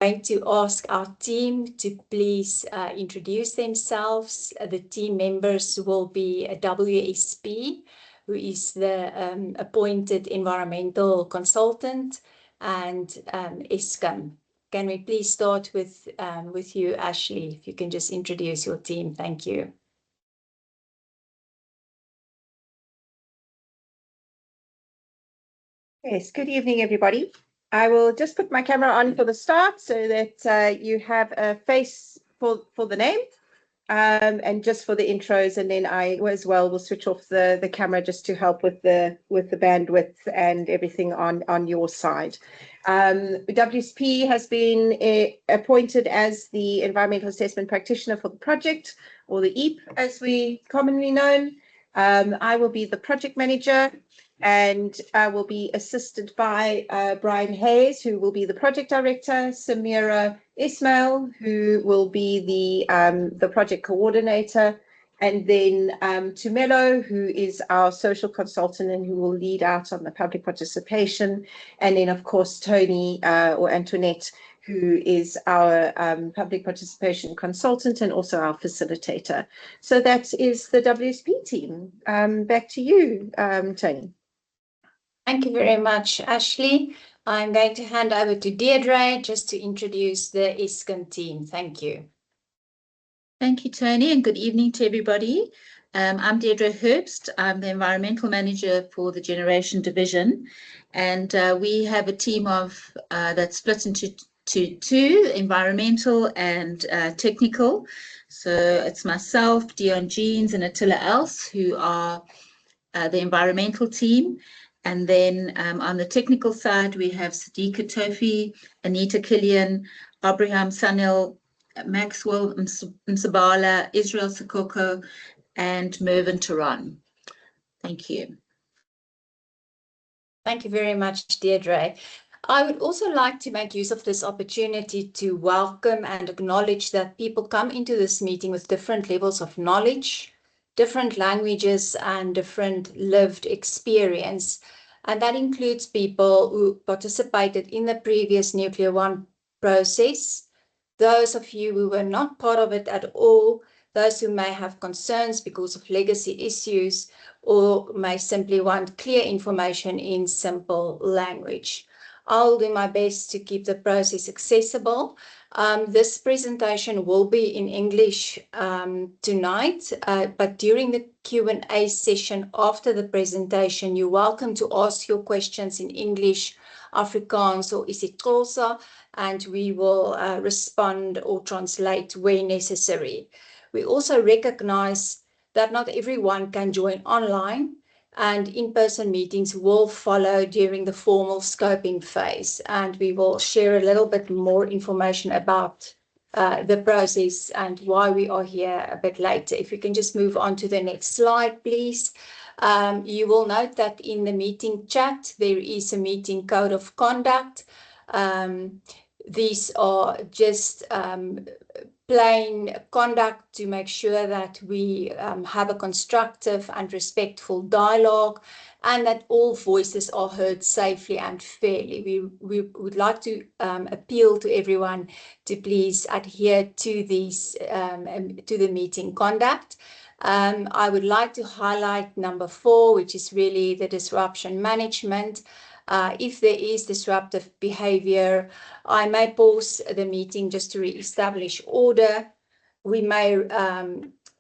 going to ask our team to please introduce themselves. The team members will be a WSP, who is the appointed environmental consultant, and Eskom. Can we please start with you, Ashley? If you can just introduce your team. Thank you. Yes, good evening, everybody. I will just put my camera on for the start so that you have a face for the name and just for the intros, and then I as well will switch off the camera just to help with the bandwidth and everything on your side. WSP has been appointed as the environmental assessment practitioner for the project, or the EAP as we commonly known. I will be the project manager, and I will be assisted by Brian Hayes, who will be the project director, Samira Ismail, who will be the project coordinator, and then Tumelo, who is our social consultant and who will lead out on the public participation, and then of course Tony or Antoinette, who is our public participation consultant and also our facilitator. So that is the WSP team. Back to you, Tony. Thank you very much, Ashley. I'm going to hand over to Deirdre just to introduce the Eskom team. Thank you. Thank you, Tony, and good evening to everybody. I'm Deirdre Herbst. I'm the Environmental Manager for the Generation Division, and we have a team of that's split into two, environmental and technical. So it's myself, Dion Jeans, and Attila Else, who are the environmental team. And then on the technical side, we have Sadiqa Tofi, Anita Killian, Abraham Sanil, Maxwell Msabala, Israel Sikoko, and Mervyn Turan. Thank you. Thank you very much, Deirdre. I would also like to make use of this opportunity to welcome and acknowledge that people come into this meeting with different levels of knowledge, different languages, and different lived experience. And that includes people who participated in the previous Nuclear One process, those of you who were not part of it at all, those who may have concerns because of legacy issues, or may simply want clear information in simple language. I'll do my best to keep the process accessible. This presentation will be in English tonight, but during the Q&A session after the presentation, you're welcome to ask your questions in English, Afrikaans, or isiXhosa, and we will respond or translate where necessary. We also recognize that not everyone can join online, and in-person meetings will follow during the formal scoping phase, and we will share a little bit more information about the process and why we are here a bit later. If we can just move on to the next slide, please. You will note that in the meeting chat, there is a meeting code of conduct. These are just plain conduct to make sure that we have a constructive and respectful dialogue, and that all voices are heard safely and fairly. We would like to appeal to everyone to please adhere to these to the meeting conduct. I would like to highlight number 4, which is really the disruption management. If there is disruptive behavior, I may pause the meeting just to re-establish order. We may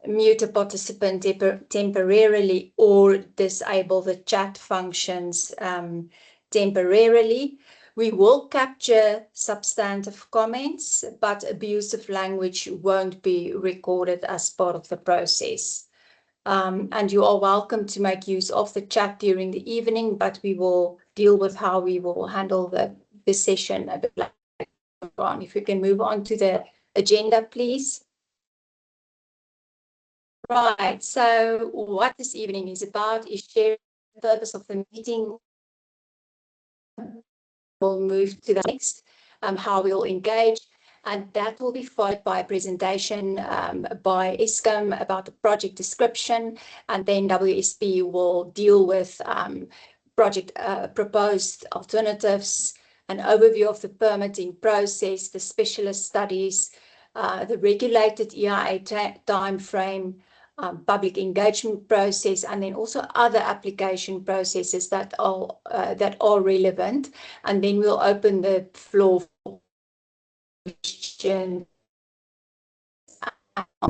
mute a participant temporarily or disable the chat functions temporarily. We will capture substantive comments, but abusive language won't be recorded as part of the process. And you are welcome to make use of the chat during the evening, but we will deal with how we will handle the session a bit later on. If we can move on to the agenda, please. Right, so what this evening is about is sharing the purpose of the meeting. We'll move to the next, how we'll engage. And that will be followed by a presentation by Eskom about the project description, and then WSP will deal with project proposed alternatives, an overview of the permitting process, the specialist studies, the regulated EIA time frame, public engagement process, and then also other application processes that are relevant. And then we'll open the floor for questions.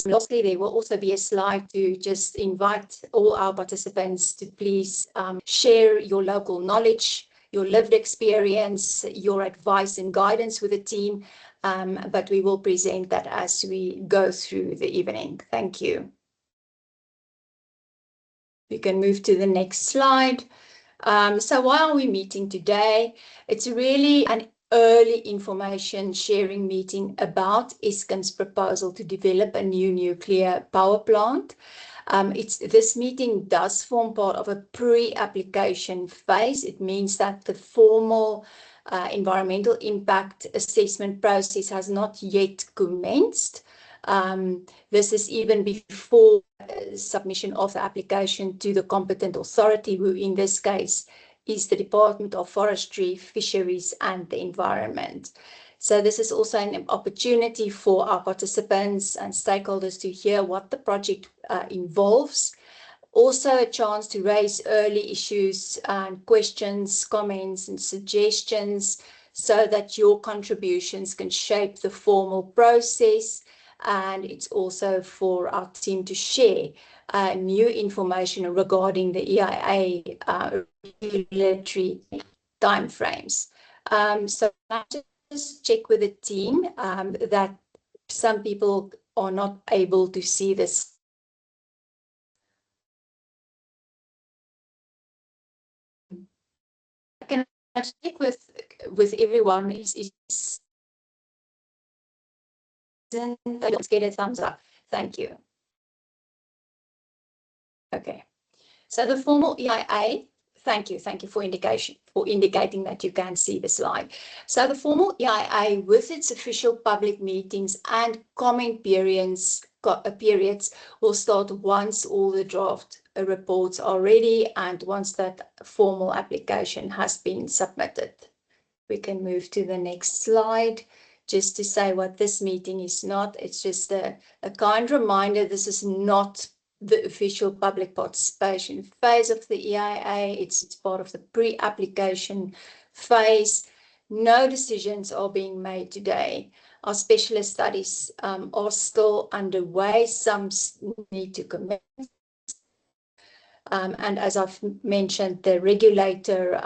Lastly, there will also be a slide to just invite all our participants to please share your local knowledge, your lived experience, your advice and guidance with the team, but we will present that as we go through the evening. Thank you. We can move to the next slide. So why are we meeting today? It's really an early information sharing meeting about Eskom's proposal to develop a new nuclear power plant. This meeting does form part of a pre-application phase. It means that the formal environmental impact assessment process has not yet commenced. This is even before submission of the application to the competent authority, who in this case is the Department of Forestry, Fisheries and the Environment. So this is also an opportunity for our participants and stakeholders to hear what the project involves. Also a chance to raise early issues and questions, comments and suggestions so that your contributions can shape the formal process. And it's also for our team to share new information regarding the EIA regulatory timeframes. So I just check with the team that some people are not able to see this. Can I check with everyone? Let's get a thumbs up. Thank you. Okay. So the formal EIA, thank you for indicating that you can see the slide. So the formal EIA, with its official public meetings and comment periods will start once all the draft reports are ready and once that formal application has been submitted. We can move to the next slide. Just to say what this meeting is not, it's just a kind reminder, this is not the official public participation phase of the EIA. It's part of the pre-application phase. No decisions are being made today. Our specialist studies are still underway. Some need to commence. And as I've mentioned, the regulator,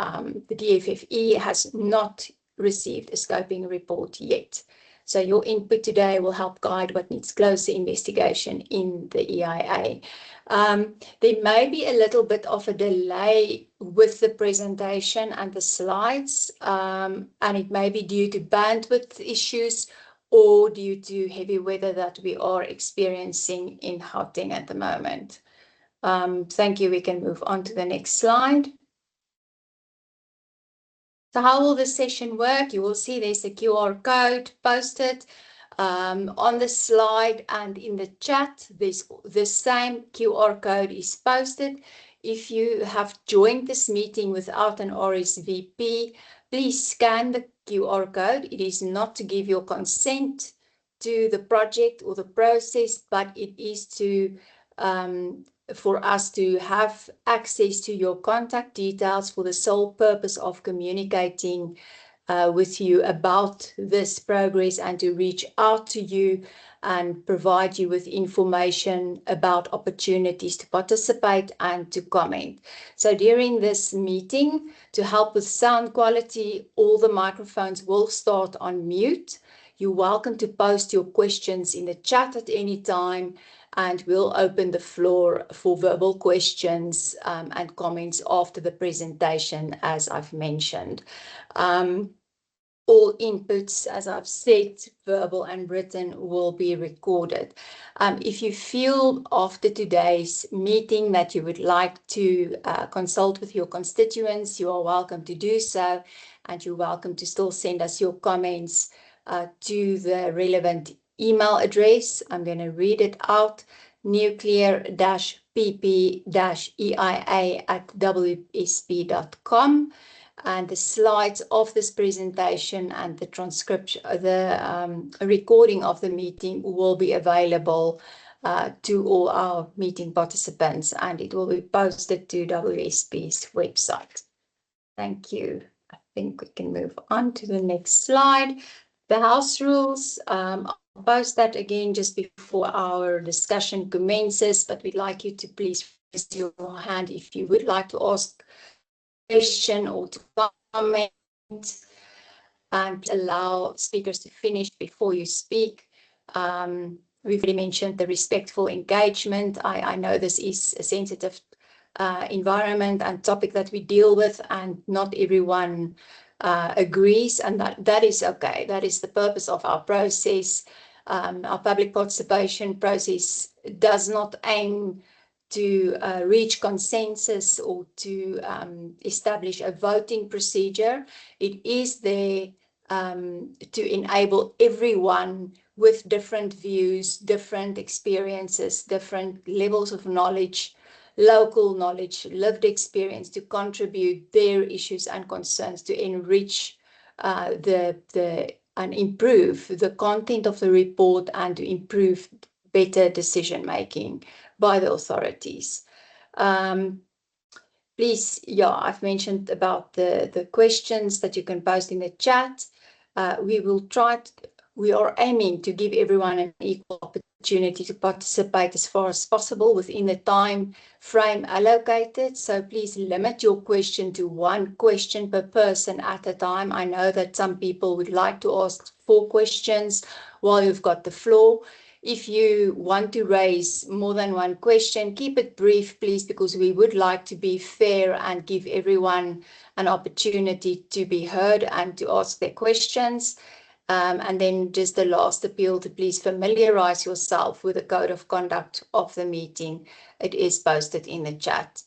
the DFFE, has not received a scoping report yet. So your input today will help guide what needs closer investigation in the EIA. There may be a little bit of a delay with the presentation and the slides, and it may be due to bandwidth issues or due to heavy weather that we are experiencing in Gauteng at the moment. Thank you. We can move on to the next slide. So how will this session work? You will see there's a QR code posted on the slide and in the chat. The same QR code is posted. If you have joined this meeting without an RSVP, please scan the QR code. It is not to give your consent to the project or the process, but it is to for us to have access to your contact details for the sole purpose of communicating with you about this progress and to reach out to you and provide you with information about opportunities to participate and to comment. So during this meeting, to help with sound quality, all the microphones will start on mute. You're welcome to post your questions in the chat at any time, and we'll open the floor for verbal questions and comments after the presentation, as I've mentioned. All inputs, as I've said, verbal and written, will be recorded. If you feel after today's meeting that you would like to consult with your constituents, you are welcome to do so, and you're welcome to still send us your comments to the relevant email address. I'm going to read it out: nuclear-pp-eia@wsp.com. and the slides of this presentation and the transcription, the recording of the meeting will be available to all our meeting participants, and it will be posted to WSP's website. Thank you. I think we can move on to the next slide. The house rules. I'll post that again just before our discussion commences, but we'd like you to please raise your hand if you would like to ask a question or to comment, and allow speakers to finish before you speak. We've already mentioned the respectful engagement. I know this is a sensitive environment and topic that we deal with, and not everyone agrees, and that is okay. That is the purpose of our process. Our public participation process does not aim to reach consensus or to establish a voting procedure. It is there to enable everyone with different views, different experiences, different levels of knowledge, local knowledge, lived experience, to contribute their issues and concerns to enrich and improve the content of the report, and to improve better decision making by the authorities. Please, yeah, I've mentioned about the questions that you can post in the chat. We are aiming to give everyone an equal opportunity to participate as far as possible within the time frame allocated. So please limit your question to one question per person at a time. I know that some people would like to ask 4 questions while you've got the floor. If you want to raise more than one question, keep it brief, please, because we would like to be fair and give everyone an opportunity to be heard and to ask their questions. And then just the last appeal to please familiarize yourself with the code of conduct of the meeting. It is posted in the chat.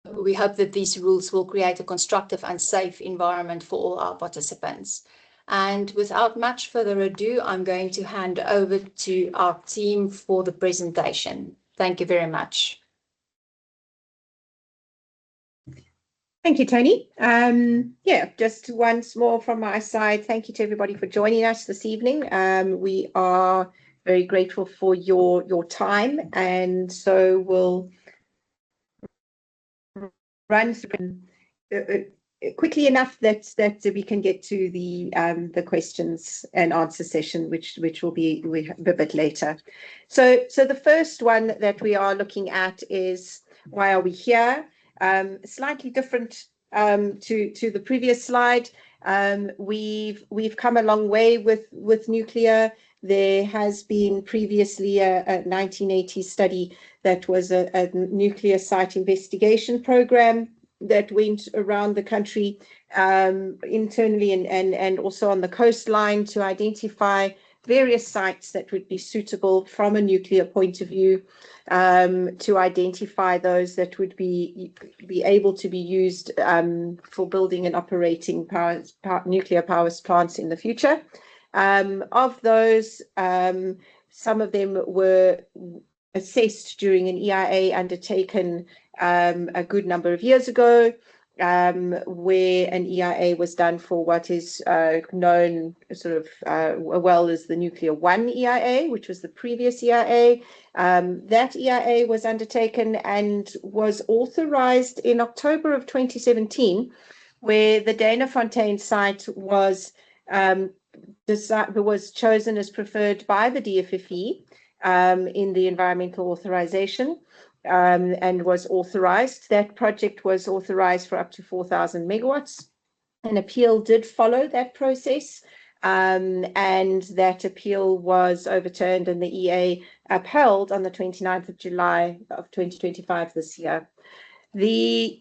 We hope that these rules will create a constructive and safe environment for all our participants. And without much further ado, I'm going to hand over to our team for the presentation. Thank you very much. Thank you, Tony. Yeah, just once more from my side, thank you to everybody for joining us this evening. We are very grateful for your time, and so we'll run through quickly enough that we can get to the questions and answer session, which will be a bit later. So the first one that we are looking at is, why are we here? Slightly different to the previous slide. We've come a long way with nuclear. There has been previously a 1980 study that was a nuclear site investigation program that went around the country internally and also on the coastline to identify various sites that would be suitable from a nuclear point of view, to identify those that would be able to be used for building and operating nuclear power plants in the future. Of those, some of them were assessed during an EIA undertaken a good number of years ago, where an EIA was done for what is known sort of well as the Nuclear 1 EIA, which was the previous EIA. That EIA was undertaken and was authorized in October of 2017, where the Danafontein site was chosen as preferred by the DFFE in the environmental authorization, and was authorized. That project was authorized for up to 4,000 megawatts. An appeal did follow that process, and that appeal was overturned and the EA upheld on the 29th of July of 2025 this year.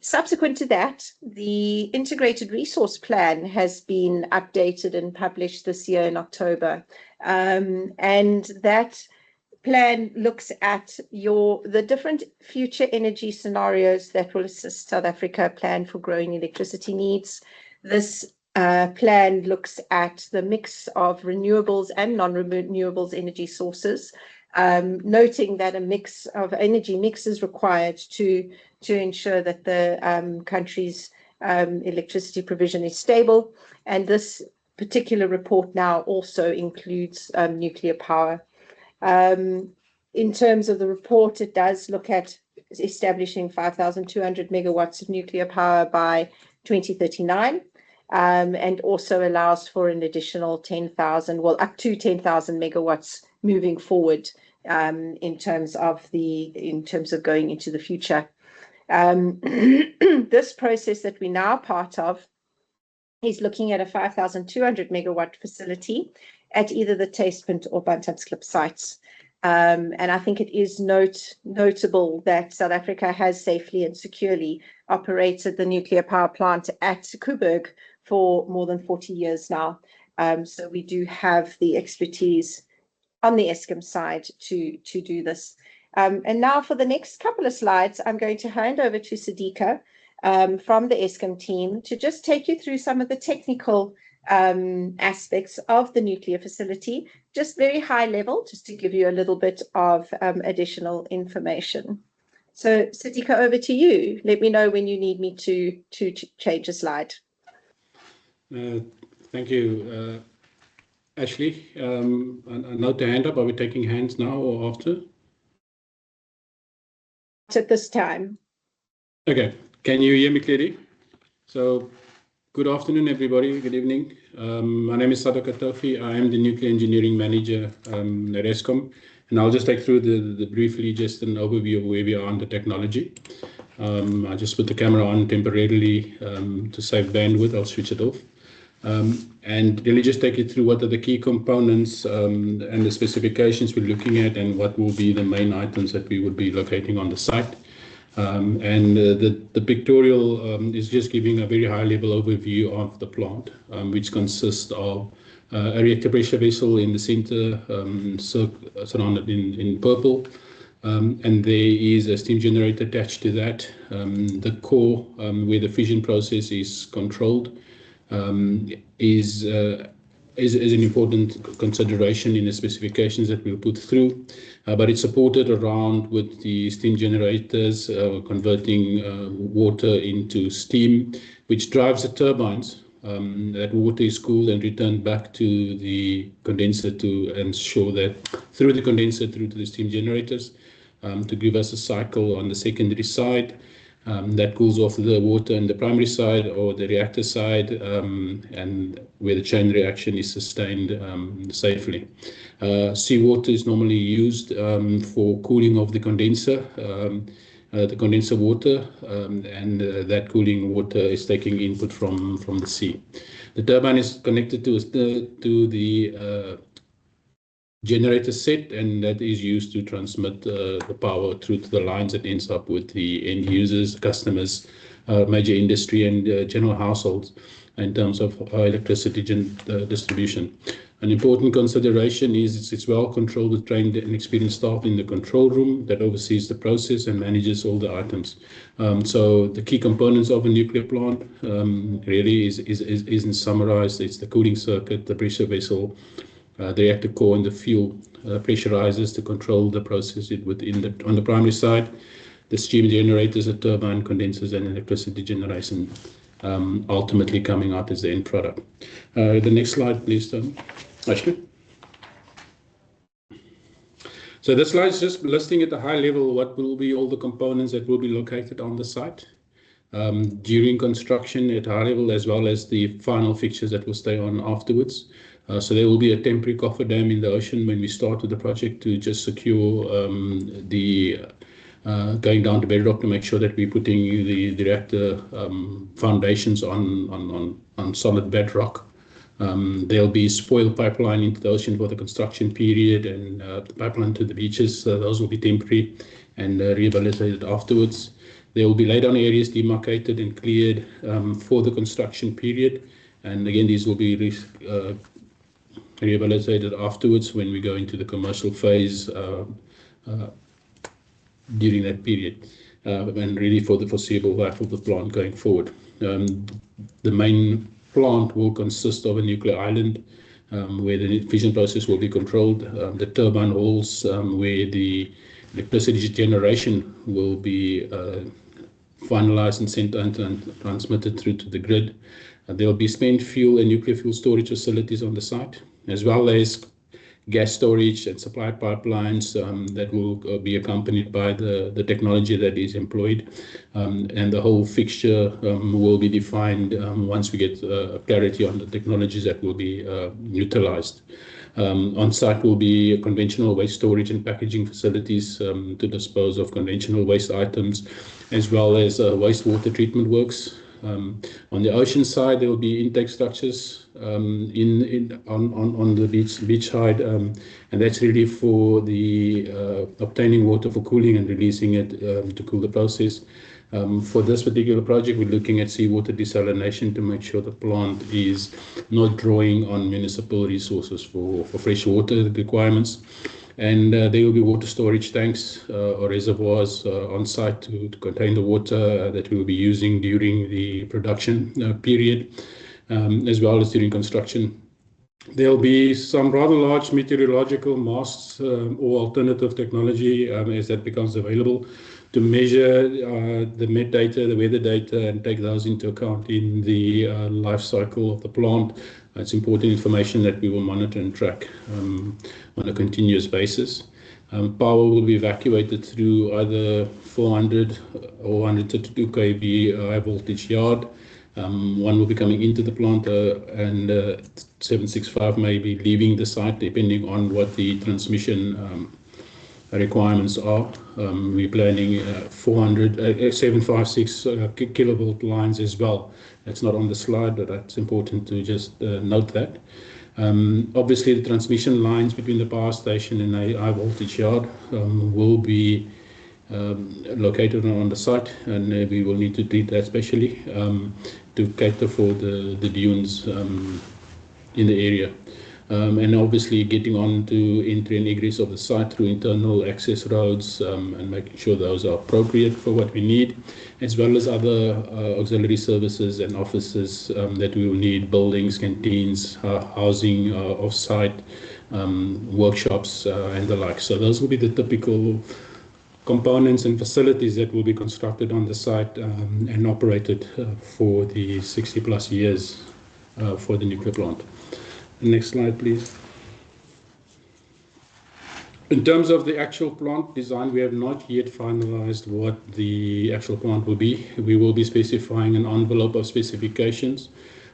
Subsequent to that, the Integrated Resource Plan has been updated and published this year in October, and that plan looks at the different future energy scenarios that will assist South Africa plan for growing electricity needs. This plan looks at the mix of renewables and non-renewables energy sources, noting that a mix of energy mix is required to ensure that the country's electricity provision is stable. And this particular report now also includes nuclear power. In terms of the report, it does look at establishing 5,200 megawatts of nuclear power by 2039, and also allows for an additional 10,000, well, up to 10,000 megawatts moving forward, in terms of going into the future. This process that we're now part of is looking at a 5,200 megawatt facility at either the Tastepunt or Bantamsklip sites. And I think it is notable that South Africa has safely and securely operated the nuclear power plant at Koeberg for more than 40 years now. So we do have the expertise on the Eskom side to do this. And now for the next couple of slides, I'm going to hand over to Sidika from the Eskom team to just take you through some of the technical aspects of the nuclear facility, just very high level, just to give you a little bit of additional information. So Sidika, over to you. Let me know when you need me to change a slide. Thank you, Ashley. A note to hand up. Are we taking hands now or after? At this time. Okay. Can you hear me clearly? So, good afternoon, everybody. Good evening. My name is Sadaka Tofi. I am the Nuclear Engineering Manager at Eskom, and I'll just take through briefly just an overview of where we are on the technology. I just put the camera on temporarily to save bandwidth. I'll switch it off. And really just take you through what are the key components and the specifications we're looking at, and what will be the main items that we would be locating on the site. The pictorial is just giving a very high level overview of the plant, which consists of a reactor pressure vessel in the center, surrounded in purple. And there is a steam generator attached to that. The core, where the fission process is controlled, is an important consideration in the specifications that we'll put through, but it's supported around with the steam generators, converting water into steam, which drives the turbines. That water is cooled and returned back to the condenser to ensure that through the condenser through to the steam generators, to give us a cycle on the secondary side. That cools off the water in the primary side or the reactor side, and where the chain reaction is sustained safely. Seawater is normally used for cooling of the condenser water, and that cooling water is taking input from the sea. The turbine is connected to the generator set, and that is used to transmit the power through to the lines that ends up with the end users, customers, major industry, and general households in terms of electricity distribution. An important consideration is it's well controlled with trained and experienced staff in the control room that oversees the process and manages all the items. So the key components of a nuclear plant really isn't summarized. It's the cooling circuit, the pressure vessel, the reactor core, and the fuel pressurizers to control the process on the primary side, the steam generators, the turbine, condensers, and electricity generation, ultimately coming out as the end product. The next slide, please, Ashley. So this slide is just listing at a high level what will be all the components that will be located on the site during construction at high level, as well as the final fixtures that will stay on afterwards. So there will be a temporary cofferdam in the ocean when we start with the project to just secure going down to bedrock to make sure that we're putting the reactor foundations on solid bedrock. There'll be spoil pipeline into the ocean for the construction period, and the pipeline to the beaches. Those will be temporary and rehabilitated afterwards. There will be laydown areas demarcated and cleared for the construction period. And again, these will be rehabilitated afterwards when we go into the commercial phase during that period, and really for the foreseeable life of the plant going forward. The main plant will consist of a nuclear island where the fission process will be controlled, the turbine halls where the electricity generation will be finalized and sent and transmitted through to the grid. There will be spent fuel and nuclear fuel storage facilities on the site, as well as gas storage and supply pipelines that will be accompanied by the technology that is employed. And the whole fixture will be defined once we get clarity on the technologies that will be utilized. On site will be conventional waste storage and packaging facilities to dispose of conventional waste items, as well as wastewater treatment works. On the ocean side, there will be intake structures on the beach side, and that's really for the obtaining water for cooling and releasing it to cool the process. For this particular project, we're looking at seawater desalination to make sure the plant is not drawing on municipal resources for fresh water requirements. And there will be water storage tanks or reservoirs on site to contain the water that we will be using during the production period, as well as during construction. There will be some rather large meteorological masts or alternative technology as that becomes available to measure the met data, the weather data, and take those into account in the life cycle of the plant. It's important information that we will monitor and track on a continuous basis. Power will be evacuated through either 400 or 132 kV high voltage yard. One will be coming into the plant and 765 may be leaving the site depending on what the transmission requirements are. We're planning 756 kilovolt lines as well. That's not on the slide, but that's important to just note that. Obviously, the transmission lines between the power station and a high voltage yard will be located on the site, and we will need to treat that specially to cater for the dunes in the area. And obviously getting on to entry and egress of the site through internal access roads and making sure those are appropriate for what we need, as well as other auxiliary services and offices that we will need, buildings, canteens, housing off-site, workshops and the like. So those will be the typical components and facilities that will be constructed on the site and operated for the 60 plus years for the nuclear plant. Next slide, please. In terms of the actual plant design, we have not yet finalized what the actual plant will be. We will be specifying an envelope of specifications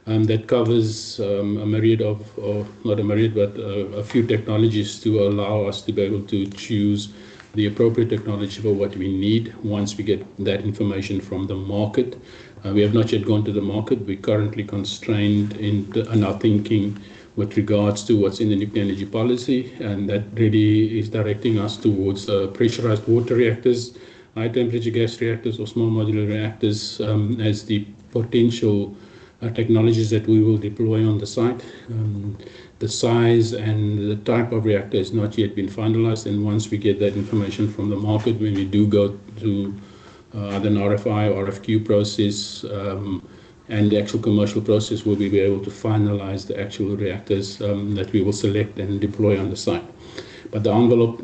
that covers a myriad of, or not a myriad, but a few technologies to allow us to be able to choose the appropriate technology for what we need once we get that information from the market. We have not yet gone to the market. We're currently constrained in our thinking with regards to what's in the nuclear energy policy, and that really is directing us towards pressurized water reactors, high temperature gas reactors or small modular reactors as the potential technologies that we will deploy on the site. The size and the type of reactor has not yet been finalized, and once we get that information from the market, when we do go to either an RFI or RFQ process, and the actual commercial process, will be able to finalize the actual reactors that we will select and deploy on the site. But the envelope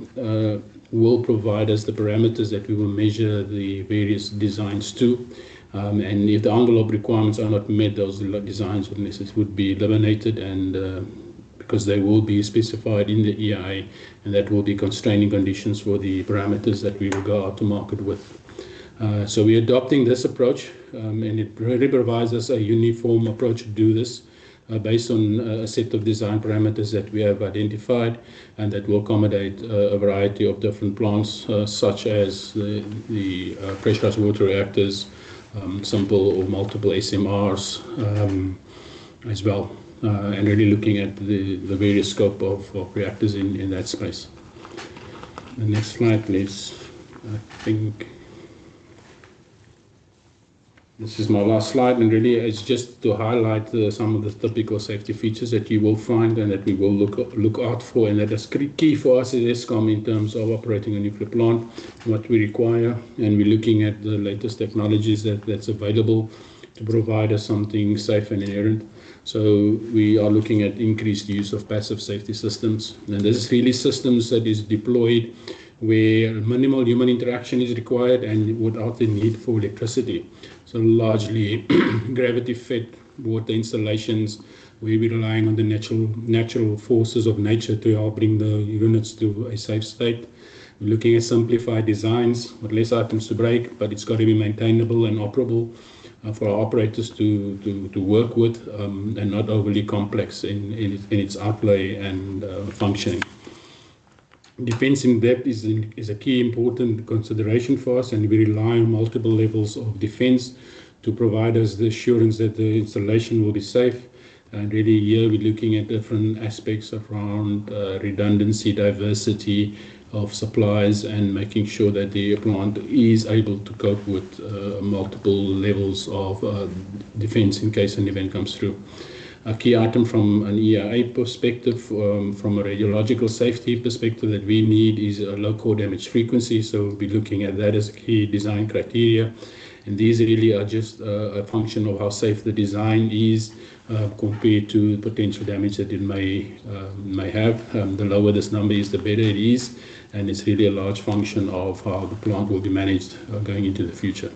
will provide us the parameters that we will measure the various designs to. And if the envelope requirements are not met, those designs would be eliminated, and because they will be specified in the EIA, and that will be constraining conditions for the parameters that we will go out to market with. So we're adopting this approach, and it really provides us a uniform approach to do this based on a set of design parameters that we have identified, and that will accommodate a variety of different plants, such as the pressurized water reactors, simple or multiple SMRs as well, and really looking at the various scope of reactors in that space. The next slide, please. I think this is my last slide, and really it's just to highlight some of the typical safety features that you will find and that we will look out for, and that is key for us at Eskom in terms of operating a nuclear plant, what we require, and we're looking at the latest technologies that's available to provide us something safe and inherent. So we are looking at increased use of passive safety systems, and this is really systems that is deployed where minimal human interaction is required and without the need for electricity. So largely gravity-fed water installations, where we're relying on the natural forces of nature to help bring the units to a safe state. We're looking at simplified designs with less items to break, but it's got to be maintainable and operable for our operators to work with, and not overly complex in its outlay and functioning. Defense in depth is a key important consideration for us, and we rely on multiple levels of defense to provide us the assurance that the installation will be safe. And really here we're looking at different aspects around redundancy, diversity of supplies, and making sure that the plant is able to cope with multiple levels of defense in case an event comes through. A key item from an EIA perspective, from a radiological safety perspective that we need is a low core damage frequency. So we'll be looking at that as a key design criteria. And these really are just a function of how safe the design is compared to potential damage that it may have. The lower this number is, the better it is. And it's really a large function of how the plant will be managed going into the future.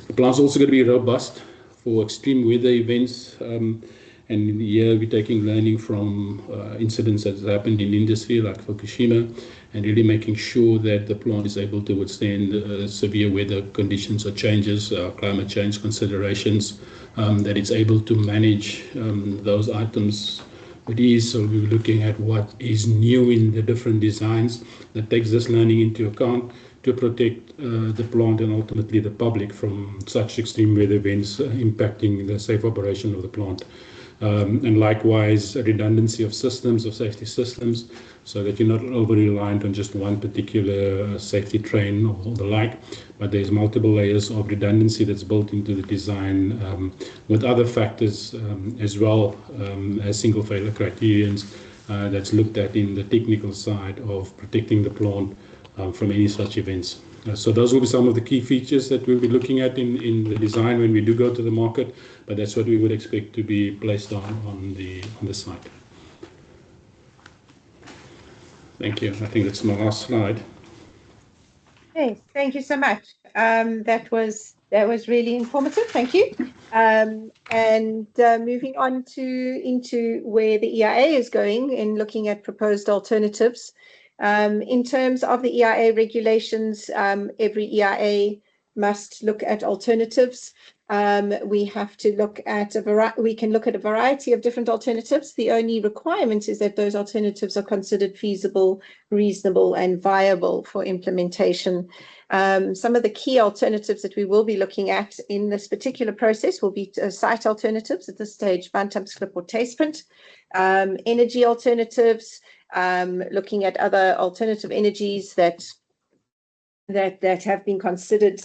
The plant's also going to be robust for extreme weather events. And here we're taking learning from incidents that happened in industry like Fukushima, and really making sure that the plant is able to withstand severe weather conditions or changes, climate change considerations, that it's able to manage those items with ease. So we're looking at what is new in the different designs that takes this learning into account to protect the plant and ultimately the public from such extreme weather events impacting the safe operation of the plant. And likewise, a redundancy of systems, of safety systems, so that you're not over-reliant on just one particular safety train or the like, but there's multiple layers of redundancy that's built into the design with other factors as well as single failure criterions that's looked at in the technical side of protecting the plant from any such events. So those will be some of the key features that we'll be looking at in the design when we do go to the market, but that's what we would expect to be placed on the site. Thank you. I think that's my last slide. Okay, thank you so much. That was really informative. Thank you. Moving on into where the EIA is going in looking at proposed alternatives. In terms of the EIA regulations, every EIA must look at alternatives. We have to look at we can look at a variety of different alternatives. The only requirement is that those alternatives are considered feasible, reasonable, and viable for implementation. Some of the key alternatives that we will be looking at in this particular process will be site alternatives at this stage, Bantam, slip, or taste-print, energy alternatives, looking at other alternative energies that have been considered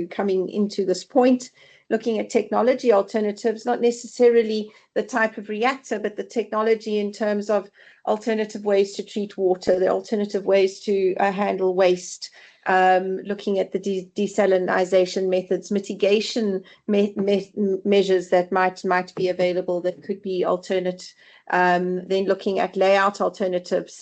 coming into this point, looking at technology alternatives, not necessarily the type of reactor, but the technology in terms of alternative ways to treat water, the alternative ways to handle waste, looking at the desalinization methods, mitigation measures that might be available that could be alternate. Then looking at layout alternatives,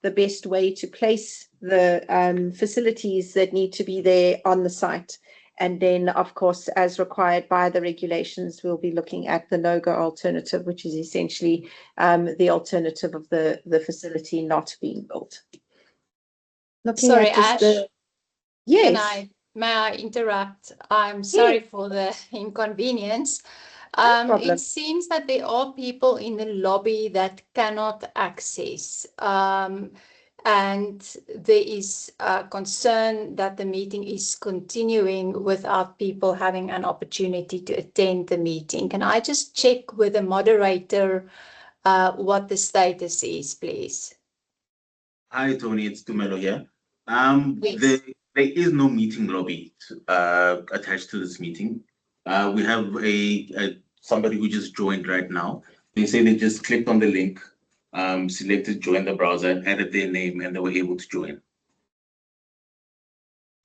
the best way to place the facilities that need to be there on the site. And then, of course, as required by the regulations, we'll be looking at the no-go alternative, which is essentially the alternative of the facility not being built. Looking Sorry, at just Ash, yes. May I interrupt? I'm sorry for the inconvenience. No problem. It seems that there are people in the lobby that cannot access. And there is a concern that the meeting is continuing without people having an opportunity to attend the meeting. Can I just check with the moderator what the status is, please? Hi, Tony, it's Tumelo here. Yes. There is no meeting lobby attached to this meeting. We have somebody who just joined right now. They say they just clicked on the link, selected join the browser, added their name, and they were able to join.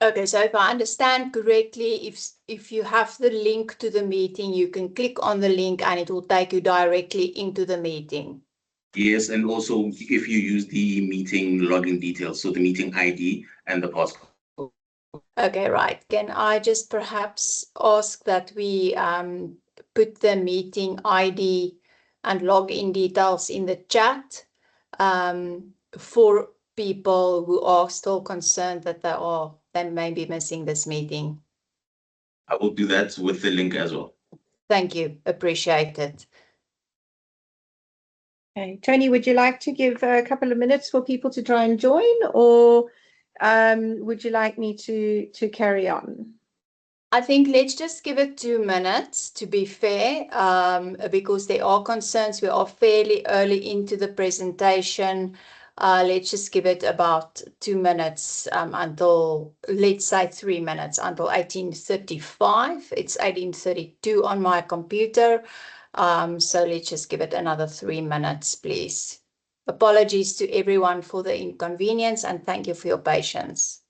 Okay, so if I understand correctly, if you have the link to the meeting, you can click on the link and it will take you directly into the meeting. Yes, and also if you use the meeting login details, so the meeting ID and the passcode. Okay, right. Can I just perhaps ask that we put the meeting ID and login details in the chat for people who are still concerned that they may be missing this meeting? I will do that with the link as well. Thank you. Appreciate it. Okay, Tony, would you like to give a couple of minutes for people to try and join, or would you like me to carry on? I think let's just give it 2 minutes to be fair, because there are concerns. We are fairly early into the presentation. Let's just give it about 2 minutes until, let's say 3 minutes until 18:35. It's 18:32 on my computer. So let's just give it another 3 minutes, please. Apologies to everyone for the inconvenience and thank you for your patience.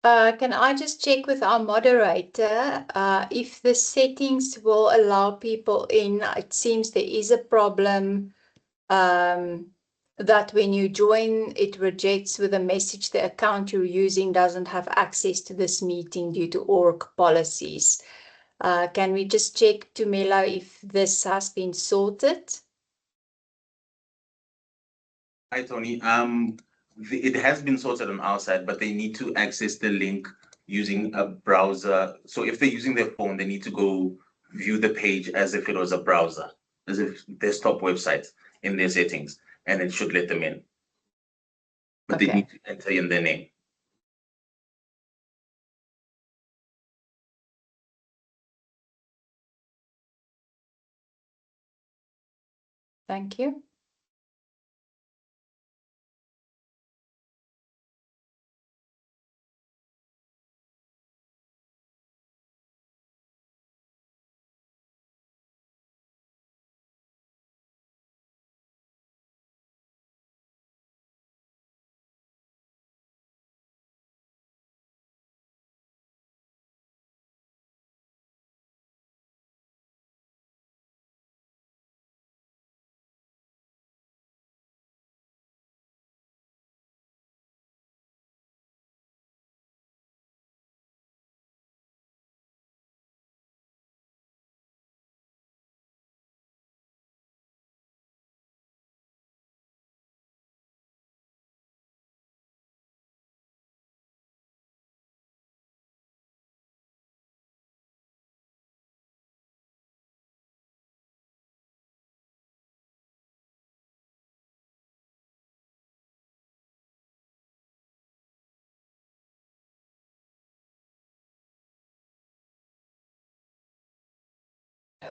Can I just check with our moderator if the settings will allow people in? It seems there is a problem that when you join, it rejects with a message the account you're using doesn't have access to this meeting due to org policies. Can we just check, Tumelo, if this has been sorted? Hi, Tony. It has been sorted on our side, but they need to access the link using a browser. So if they're using their phone, they need to go view the page as if it was a browser, as if desktop website in their settings, and it should let them in. But they Okay. need to enter in their name. Thank you.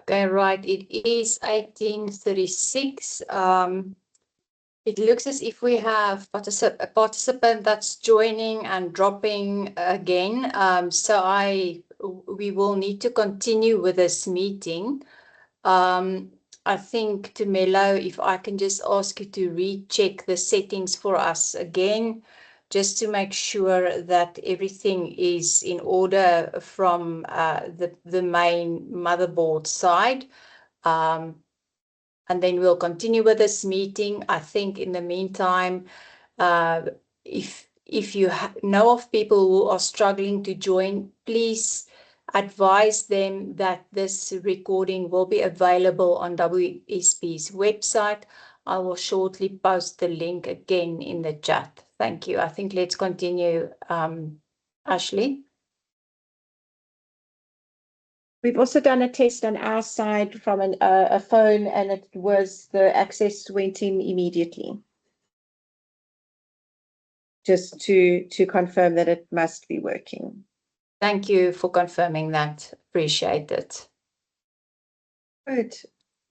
Okay, right. It is 18:36. It looks as if we have a participant that's joining and dropping again. So we will need to continue with this meeting. I think, Tumelo, if I can just ask you to recheck the settings for us again, just to make sure that everything is in order from the main motherboard side. And then we'll continue with this meeting. I think in the meantime, if you know of people who are struggling to join, please advise them that this recording will be available on WSP's website. I will shortly post the link again in the chat. Thank you. I think let's continue, Ashley. We've also done a test on our side from a phone, and it was the access went in immediately. Just to confirm that it must be working. Thank you for confirming that. Appreciate it. Good.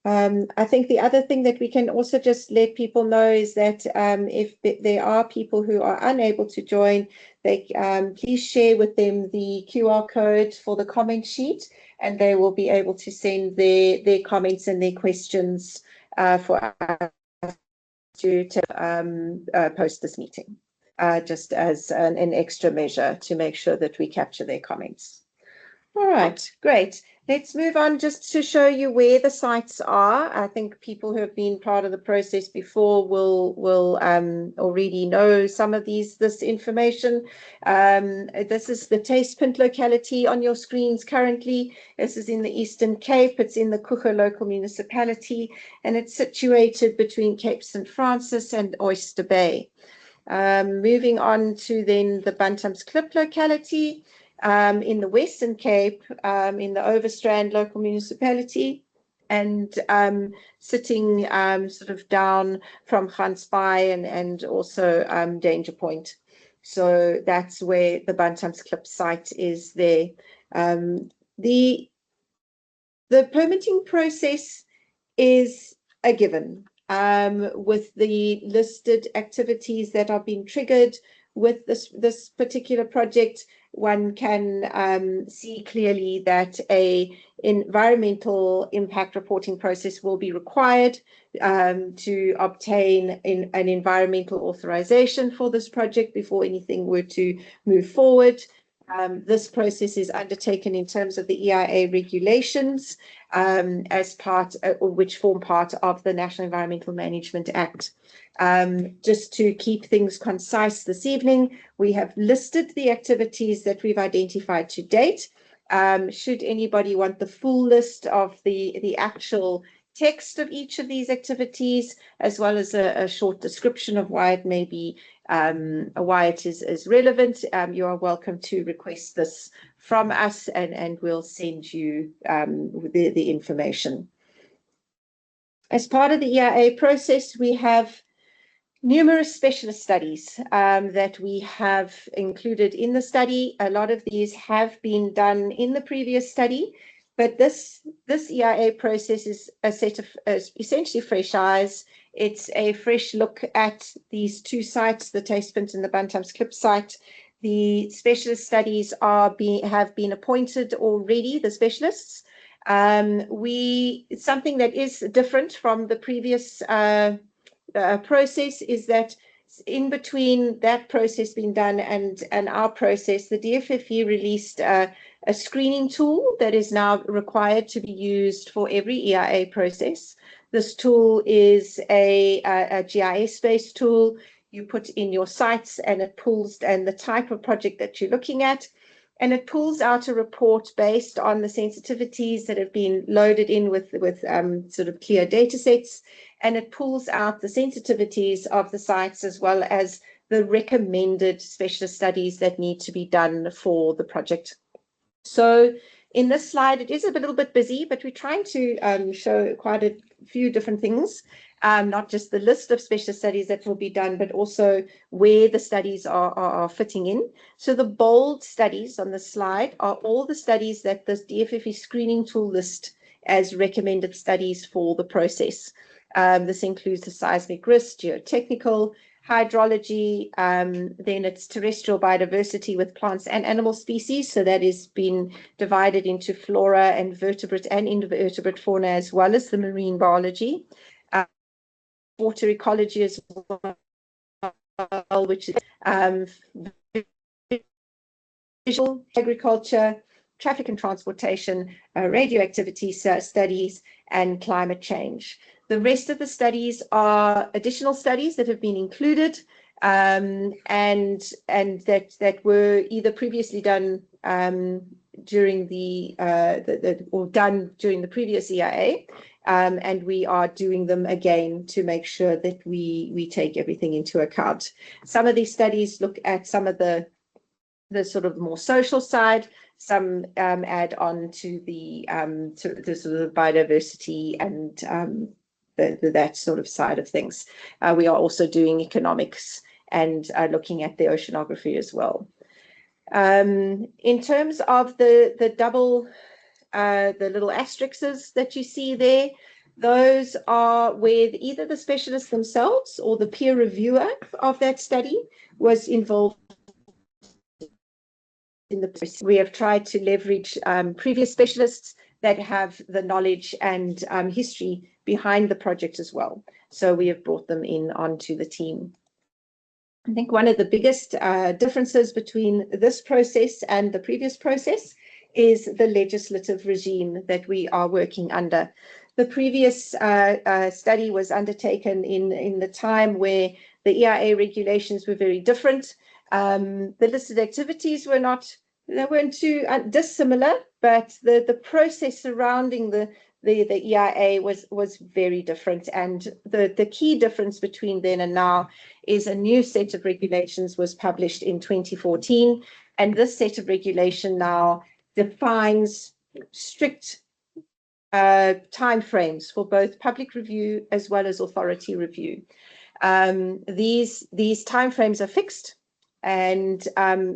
I think the other thing that we can also just let people know is that if there are people who are unable to join, they please share with them the QR code for the comment sheet, and they will be able to send their comments and their questions for us to post this meeting, just as an extra measure to make sure that we capture their comments. All right, great. Let's move on just to show you where the sites are. I think people who have been part of the process before will already know some of this information. This is the Tastepunt locality on your screens currently. This is in the Eastern Cape. It's in the Kucha local municipality, and it's situated between Cape St. Francis and Oyster Bay. Moving on to then the Bantamsklip locality. In the Western Cape, in the Overstrand local municipality, and sitting sort of down from Gansbaai and also Danger Point. So that's where the Bantamsklip site is there. The permitting process is a given. With the listed activities that are being triggered with this particular project, one can see clearly that an environmental impact reporting process will be required to obtain an environmental authorization for this project before anything were to move forward. This process is undertaken in terms of the EIA regulations as part, which form part of the National Environmental Management Act. Just to keep things concise this evening, we have listed the activities that we've identified to date. Should anybody want the full list of the actual text of each of these activities, as well as a short description of why it may be why it is relevant, you are welcome to request this from us, and we'll send you the information. As part of the EIA process, we have numerous specialist studies that we have included in the study. A lot of these have been done in the previous study, but this EIA process is a set of essentially fresh eyes. It's a fresh look at these two sites, the Tastepunt and the Bantamsklip site. The specialist studies have been appointed already, the specialists. Something that is different from the previous process is that in between that process being done and our process, the DFFE released a screening tool that is now required to be used for every EIA process. This tool is a GIS-based tool. You put in your sites and it pulls, and the type of project that you're looking at, and it pulls out a report based on the sensitivities that have been loaded in with sort of clear data sets, and it pulls out the sensitivities of the sites as well as the recommended specialist studies that need to be done for the project. So in this slide, it is a little bit busy, but we're trying to show quite a few different things, not just the list of specialist studies that will be done, but also where the studies are fitting in. So the bold studies on the slide are all the studies that this DFFE screening tool list as recommended studies for the process. This includes the seismic risk, geotechnical, hydrology, then it's terrestrial biodiversity with plants and animal species. So that is been divided into flora and vertebrate and invertebrate fauna, as well as the marine biology. Water ecology as well, which is visual agriculture, traffic and transportation, radioactivity studies, and climate change. The rest of the studies are additional studies that have been included and that were either previously done during or done during the previous EIA, and we are doing them again to make sure that we take everything into account. Some of these studies look at some of the sort of more social side, some add on to the sort of biodiversity and that sort of side of things. We are also doing economics and looking at the oceanography as well. In terms of the double, the little asterisks that you see there, those are where either the specialists themselves or the peer reviewer of that study was involved in the process. We have tried to leverage previous specialists that have the knowledge and history behind the project as well. So we have brought them in onto the team. I think one of the biggest differences between this process and the previous process is the legislative regime that we are working under. The previous study was undertaken in the time where the EIA regulations were very different. The listed activities weren't too dissimilar, but the process surrounding the EIA was very different. And the key difference between then and now is a new set of regulations was published in 2014. And this set of regulation now defines strict timeframes for both public review as well as authority review. These timeframes are fixed, and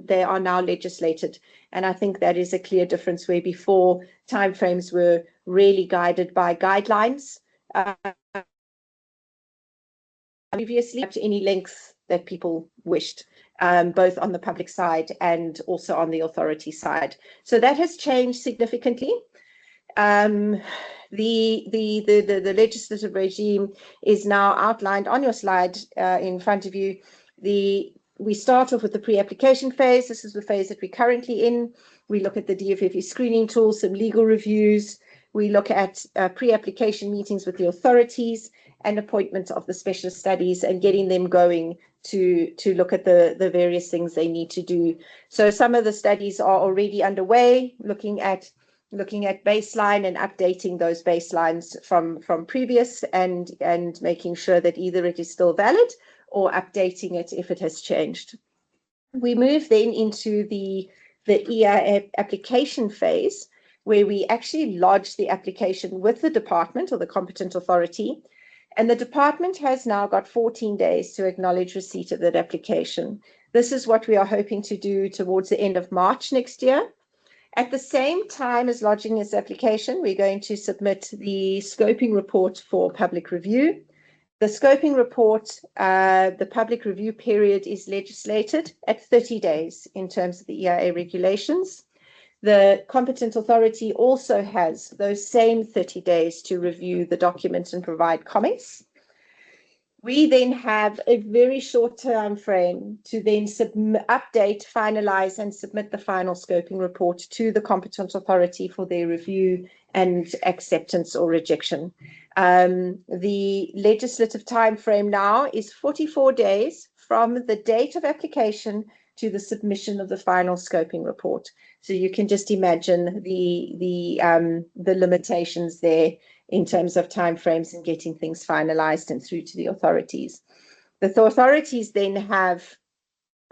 they are now legislated. And I think that is a clear difference, where before timeframes were really guided by guidelines previously to any length that people wished, both on the public side and also on the authority side. So that has changed significantly. The legislative regime is now outlined on your slide in front of you. We start off with the pre-application phase. This is the phase that we're currently in. We look at the DFFE screening tools, some legal reviews. We look at pre-application meetings with the authorities and appointment of the specialist studies and getting them going to look at the various things they need to do. So some of the studies are already underway, looking at baseline and updating those baselines from previous and making sure that either it is still valid or updating it if it has changed. We move then into the EIA application phase, where we actually lodge the application with the department or the competent authority. And the department has now got 14 days to acknowledge receipt of that application. This is what we are hoping to do towards the end of March next year. At the same time as lodging this application, we're going to submit the scoping report for public review. The scoping report, the public review period is legislated at 30 days in terms of the EIA regulations. The competent authority also has those same 30 days to review the documents and provide comments. We then have a very short time frame to then update, finalize, and submit the final scoping report to the competent authority for their review and acceptance or rejection. The legislative time frame now is 44 days from the date of application to the submission of the final scoping report. So you can just imagine the limitations there in terms of timeframes and getting things finalized and through to the authorities. The authorities then have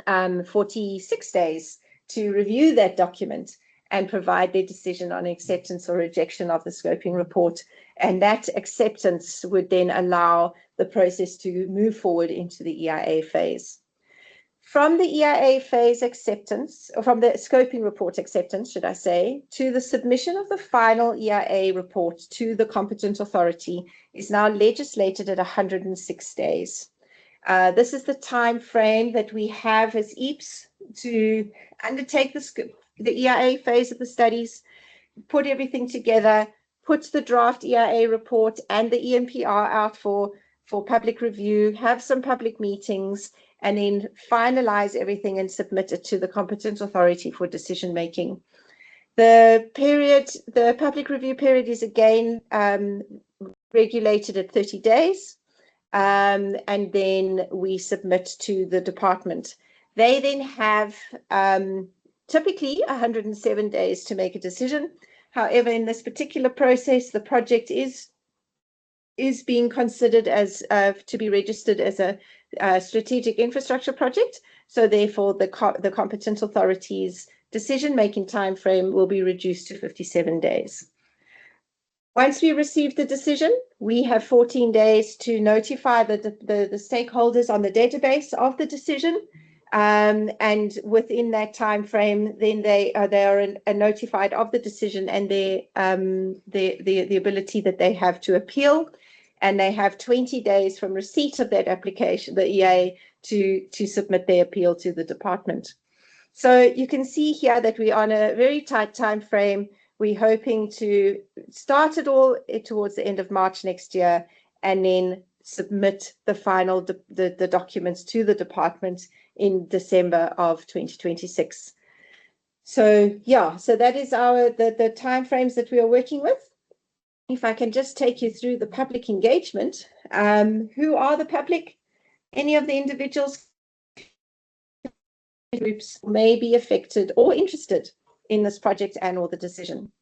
46 days to review that document and provide their decision on acceptance or rejection of the scoping report. And that acceptance would then allow the process to move forward into the EIA phase. From the EIA phase acceptance, or from the scoping report acceptance, should I say, to the submission of the final EIA report to the competent authority is now legislated at 106 days. This is the time frame that we have as EAPS to undertake the EIA phase of the studies, put everything together, put the draft EIA report and the EMPR out for public review, have some public meetings, and then finalize everything and submit it to the competent authority for decision making. The public review period is again regulated at 30 days, and then we submit to the department. They then have typically 107 days to make a decision. However, in this particular process, the project is being considered as to be registered as a strategic infrastructure project. So therefore, the competent authority's decision-making timeframe will be reduced to 57 days. Once we receive the decision, we have 14 days to notify the stakeholders on the database of the decision. And within that time frame, then they are notified of the decision and the ability that they have to appeal. And they have 20 days from receipt of that application, the EA, to submit their appeal to the department. So you can see here that we're on a very tight time frame. We're hoping to start it all towards the end of March next year, and then submit the final the documents to the department in December of 2026. So yeah, so that is the timeframes that we are working with. If I can just take you through the public engagement. Who are the public? Any of the individuals, groups may be affected or interested in this project and or the decision.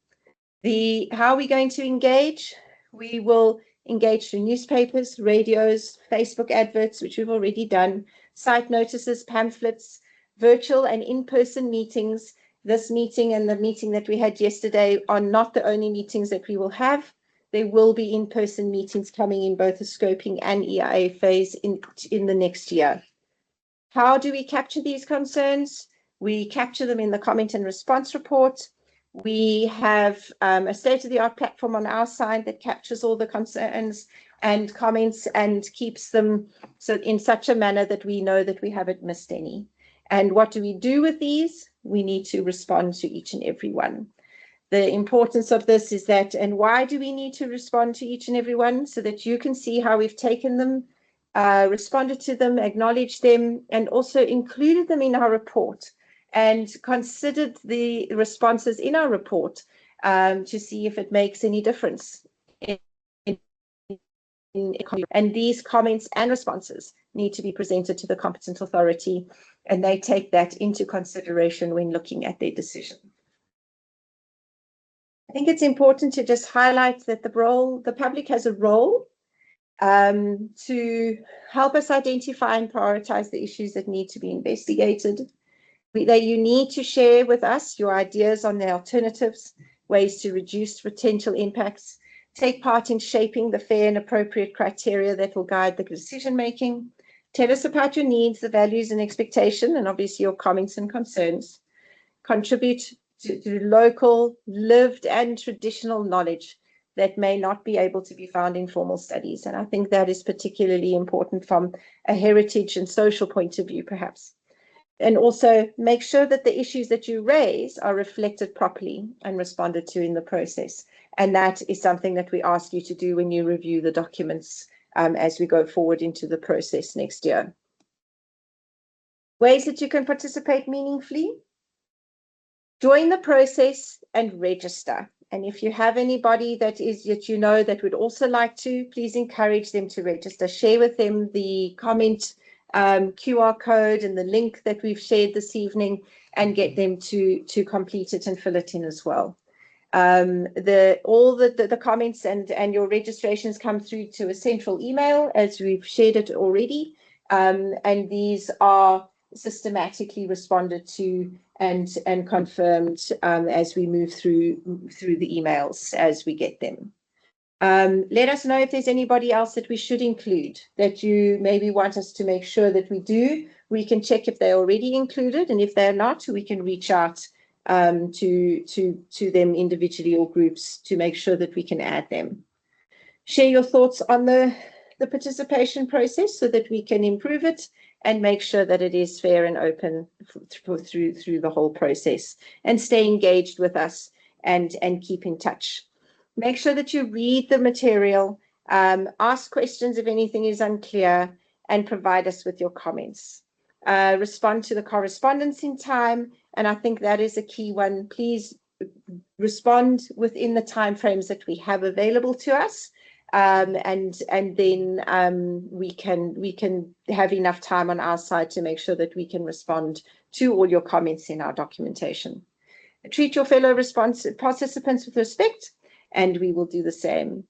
How are we going to engage? We will engage through newspapers, radios, Facebook adverts, which we've already done, site notices, pamphlets, virtual and in-person meetings. This meeting and the meeting that we had yesterday are not the only meetings that we will have. There will be in-person meetings coming in both the scoping and EIA phase in the next year. How do we capture these concerns? We capture them in the comment and response report. We have a state-of-the-art platform on our side that captures all the concerns and comments and keeps them so in such a manner that we know that we haven't missed any. And what do we do with these? We need to respond to each and every one. The importance of this is that, and why do we need to respond to each and every one? So that you can see how we've taken them, responded to them, acknowledged them, and also included them in our report, and considered the responses in our report to see if it makes any difference. And these comments and responses need to be presented to the competent authority, and they take that into consideration when looking at their decision. I think it's important to just highlight that the public has a role to help us identify and prioritize the issues that need to be investigated. You need to share with us your ideas on the alternatives, ways to reduce potential impacts, take part in shaping the fair and appropriate criteria that will guide the decision making. Tell us about your needs, the values and expectation, and obviously your comments and concerns. Contribute to local, lived and traditional knowledge that may not be able to be found in formal studies. And I think that is particularly important from a heritage and social point of view, perhaps. And also make sure that the issues that you raise are reflected properly and responded to in the process. And that is something that we ask you to do when you review the documents as we go forward into the process next year. Ways that you can participate meaningfully. Join the process and register. And if you have anybody that you know that would also like to, please encourage them to register. Share with them the comment QR code and the link that we've shared this evening, and get them to complete it and fill it in as well. All the comments and your registrations come through to a central email, as we've shared it already, and these are systematically responded to and confirmed as we move through the emails as we get them. Let us know if there's anybody else that we should include that you maybe want us to make sure that we do we can check if they're already included, and if they're not, we can reach out to them individually or groups to make sure that we can add them. Share your thoughts on the participation process so that we can improve it and make sure that it is fair and open through the whole process, and stay engaged with us and keep in touch. Make sure that you read the material, ask questions if anything is unclear, and provide us with your comments. Respond to the correspondence in time, and I think that is a key one. Please respond within the timeframes that we have available to us, and then we can have enough time on our side to make sure that we can respond to all your comments in our documentation. Treat your fellow participants with respect, and we will do the same.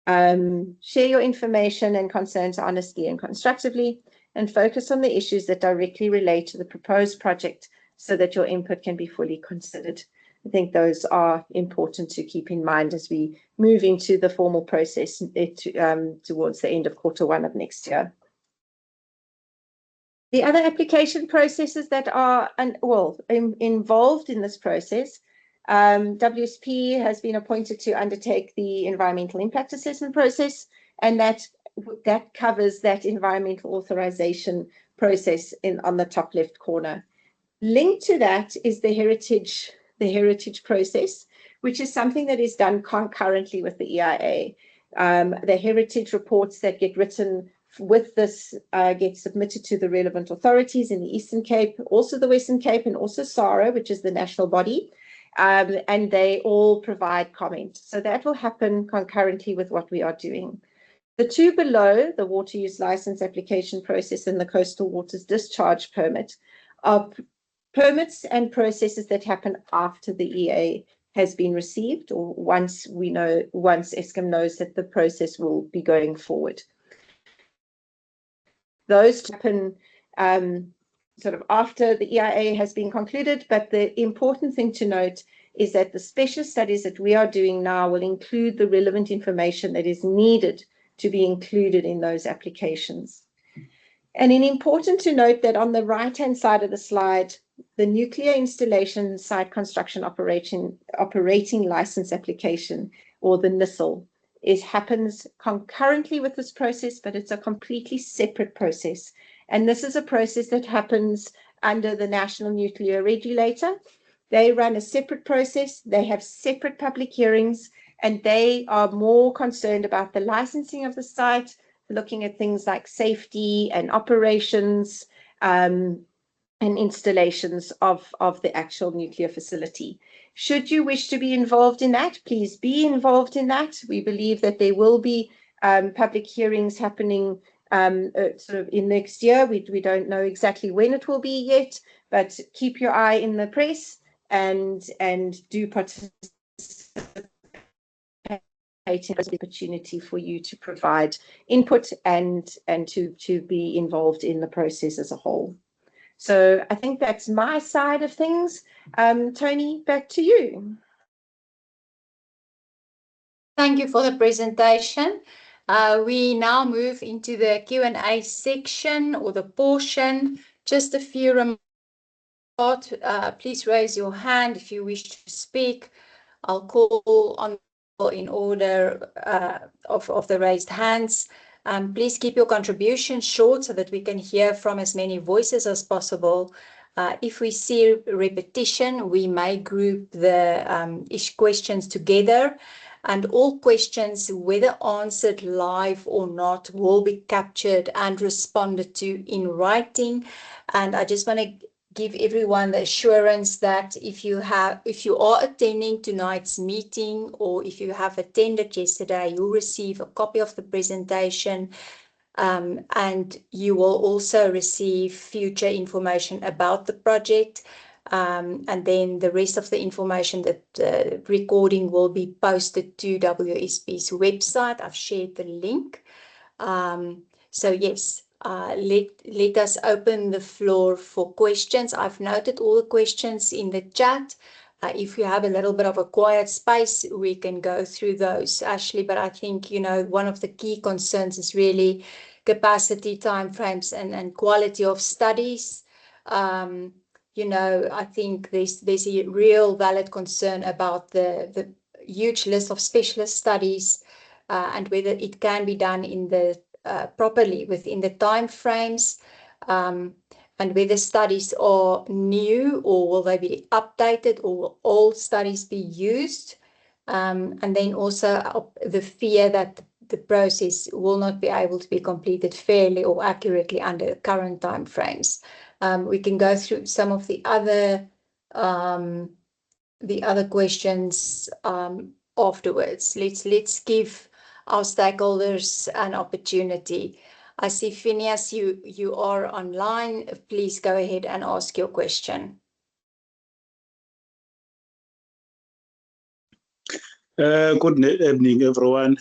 Share your information and concerns honestly and constructively, and focus on the issues that directly relate to the proposed project so that your input can be fully considered. I think those are important to keep in mind as we move into the formal process towards the end of Q1 of next year. The other application processes that are involved in this process, WSP has been appointed to undertake the environmental impact assessment process, and that covers that environmental authorization process on the top left corner. Linked to that is the heritage process, which is something that is done concurrently with the EIA. The heritage reports that get written with this get submitted to the relevant authorities in the Eastern Cape, also the Western Cape, and also SARA, which is the national body, and they all provide comment. So that will happen concurrently with what we are doing. The two below, the water use license application process and the coastal waters discharge permit, are permits and processes that happen after the EA has been received, or once Eskom knows that the process will be going forward. Those happen sort of after the EIA has been concluded, but the important thing to note is that the special studies that we are doing now will include the relevant information that is needed to be included in those applications. And it's important to note that on the right-hand side of the slide, the nuclear installation site construction operating license application, or the NISL, happens concurrently with this process, but it's a completely separate process. And this is a process that happens under the National Nuclear Regulator. They run a separate process, they have separate public hearings, and they are more concerned about the licensing of the site, looking at things like safety and operations, and installations of the actual nuclear facility. Should you wish to be involved in that, please be involved in that. We believe that there will be public hearings happening sort of in next year. We don't know exactly when it will be yet, but keep your eye in the press and do participate in the opportunity for you to provide input and to be involved in the process as a whole. So I think that's my side of things. Tony, back to you. Thank you for the presentation. We now move into the Q&A section, or the portion. Just a few remarks. Please raise your hand if you wish to speak. I'll call on in order of the raised hands. Please keep your contributions short so that we can hear from as many voices as possible. If we see repetition, we may group the questions together, and all questions, whether answered live or not, will be captured and responded to in writing. And I just want to give everyone the assurance that if you are attending tonight's meeting, or if you have attended yesterday, you'll receive a copy of the presentation, and you will also receive future information about the project. And then the rest of the information, that the recording will be posted to WSP's website. I've shared the link. So yes, let us open the floor for questions. I've noted all the questions in the chat. If you have a little bit of a quiet space, we can go through those, Ashley. But I think, one of the key concerns is really capacity, timeframes, and quality of studies. You know, I think there's a real valid concern about the huge list of specialist studies and whether it can be done in the properly within the timeframes. And whether studies are new or will they be updated or will all studies be used? And then also the fear that the process will not be able to be completed fairly or accurately under current timeframes. We can go through some of the other questions afterwards. Let's give our stakeholders an opportunity. I see Phineas, you are online. Please go ahead and ask your question. Good evening, everyone.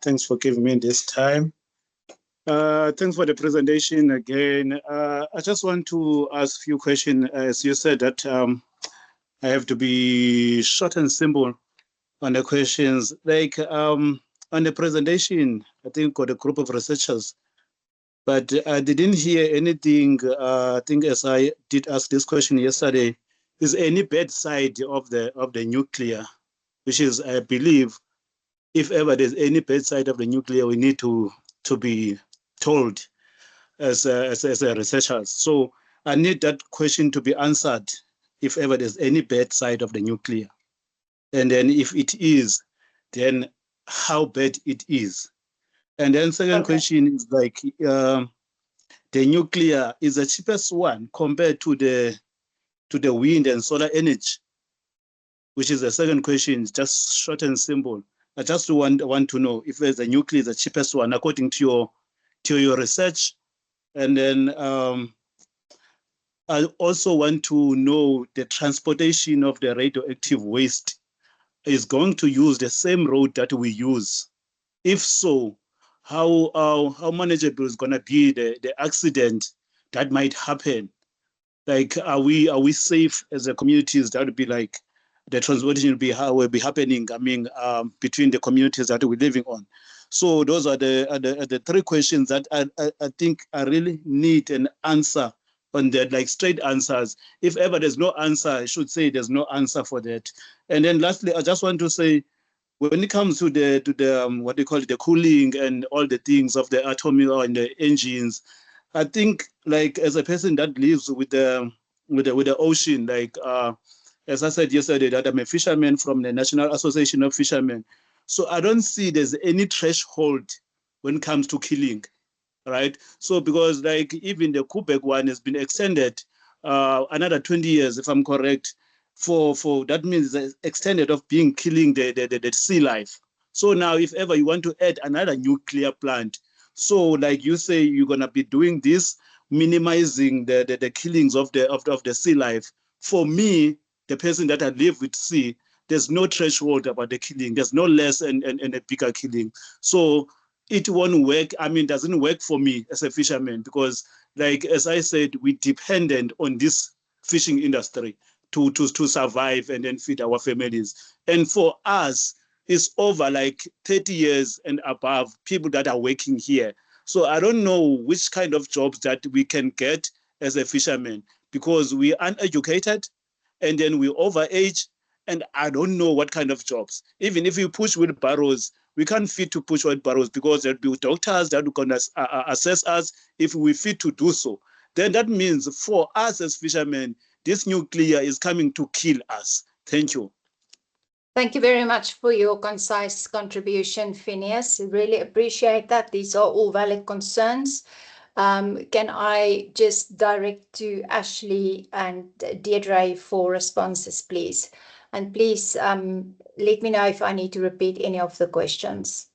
Thanks for giving me this time. Thanks for the presentation again. I just want to ask a few questions. As you said that I have to be short and simple on the questions. Like on the presentation, I think got a group of researchers, but I didn't hear anything. I think as I did ask this question yesterday, is any bad side of the nuclear? Which is, I believe, if ever there's any bad side of the nuclear, we need to be told as a researchers. So I need that question to be answered if ever there's any bad side of the nuclear. And then if it is, then how bad it is. And then second question is like, the nuclear is the cheapest one compared to the wind and solar energy, which is the second question, just short and simple. I just want to know if the nuclear is the cheapest one according to your research. And then I also want to know the transportation of the radioactive waste is going to use the same road that we use. If so, how manageable is going to be the accident that might happen? Like, are we safe as a communities? That would be like the transportation will be happening. I mean, between the communities that we're living on. So those are the three questions that I think I really need an answer on that, like straight answers. If ever there's no answer, I should say there's no answer for that. And then lastly, I just want to say, when it comes to the what they call it, the cooling and all the things of the atomic and the engines, I think, like, as a person that lives with the ocean, like as I said yesterday, that I'm a fisherman from the National Association of Fishermen. So I don't see there's any threshold when it comes to killing, right? So because like even the Quebec one has been extended another 20 years, if I'm correct, for that means extended of being killing the sea life. So now if ever you want to add another nuclear plant, so like you say, you're gonna be doing this, minimizing the killings of the sea life. For me, the person that I live with sea, there's no threshold about the killing. There's no less and a bigger killing. So it won't work. I mean, doesn't work for me as a fisherman because, like, as I said, we're dependent on this fishing industry to survive and then feed our families. And for us, it's over like 30 years and above people that are working here. So I don't know which kind of jobs that we can get as a fisherman because we are uneducated and then we overage, and I don't know what kind of jobs. Even if you push wheelbarrows, we can't fit to push wheelbarrows because there'll be doctors that will gonna assess us if we fit to do so. Then that means for us as fishermen, this nuclear is coming to kill us. Thank you. Thank you very much for your concise contribution, Phineas. Really appreciate that. These are all valid concerns. Can I just direct to Ashley and Deirdre for responses, please? And please let me know if I need to repeat any of the questions.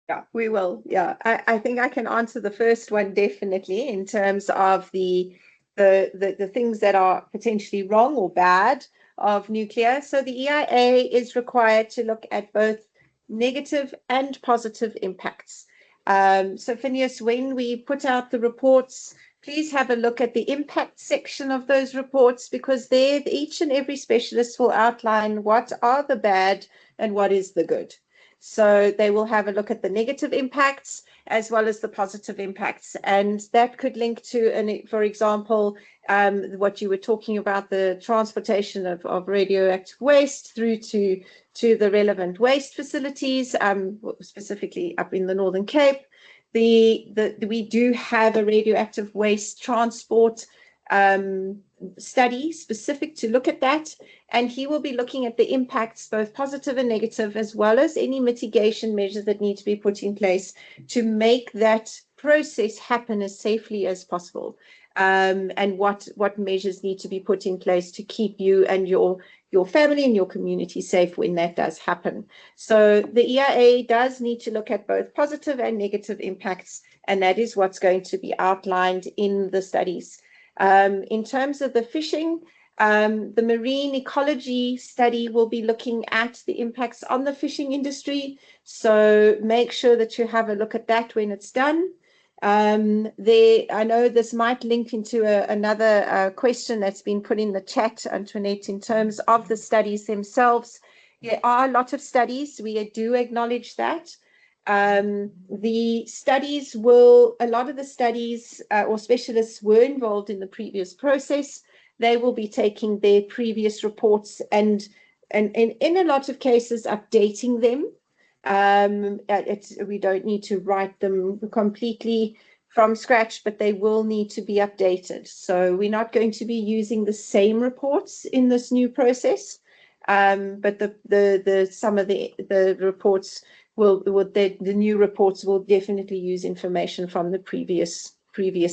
Yeah, we will. Yeah, I think I can answer the first one definitely in terms of the things that are potentially wrong or bad of nuclear. So the EIA is required to look at both negative and positive impacts. So Phineas, when we put out the reports, please have a look at the impact section of those reports because there each and every specialist will outline what are the bad and what is the good. So they will have a look at the negative impacts as well as the positive impacts. And that could link to, for example, what you were talking about, the transportation of radioactive waste through to the relevant waste facilities, specifically up in the Northern Cape. We do have a radioactive waste transport study specific to look at that, and he will be looking at the impacts, both positive and negative, as well as any mitigation measures that need to be put in place to make that process happen as safely as possible, and what measures need to be put in place to keep you and your family and your community safe when that does happen. So the EIA does need to look at both positive and negative impacts, and that is what's going to be outlined in the studies. In terms of the fishing, the marine ecology study will be looking at the impacts on the fishing industry. So make sure that you have a look at that when it's done. I know this might link into another question that's been put in the chat, Antoinette, in terms of the studies themselves. There are a lot of studies. We do acknowledge that. The studies a lot of the studies or specialists were involved in the previous process. They will be taking their previous reports and in a lot of cases updating them. We don't need to write them completely from scratch, but they will need to be updated. So we're not going to be using the same reports in this new process, but some of the reports the new reports will definitely use information from the previous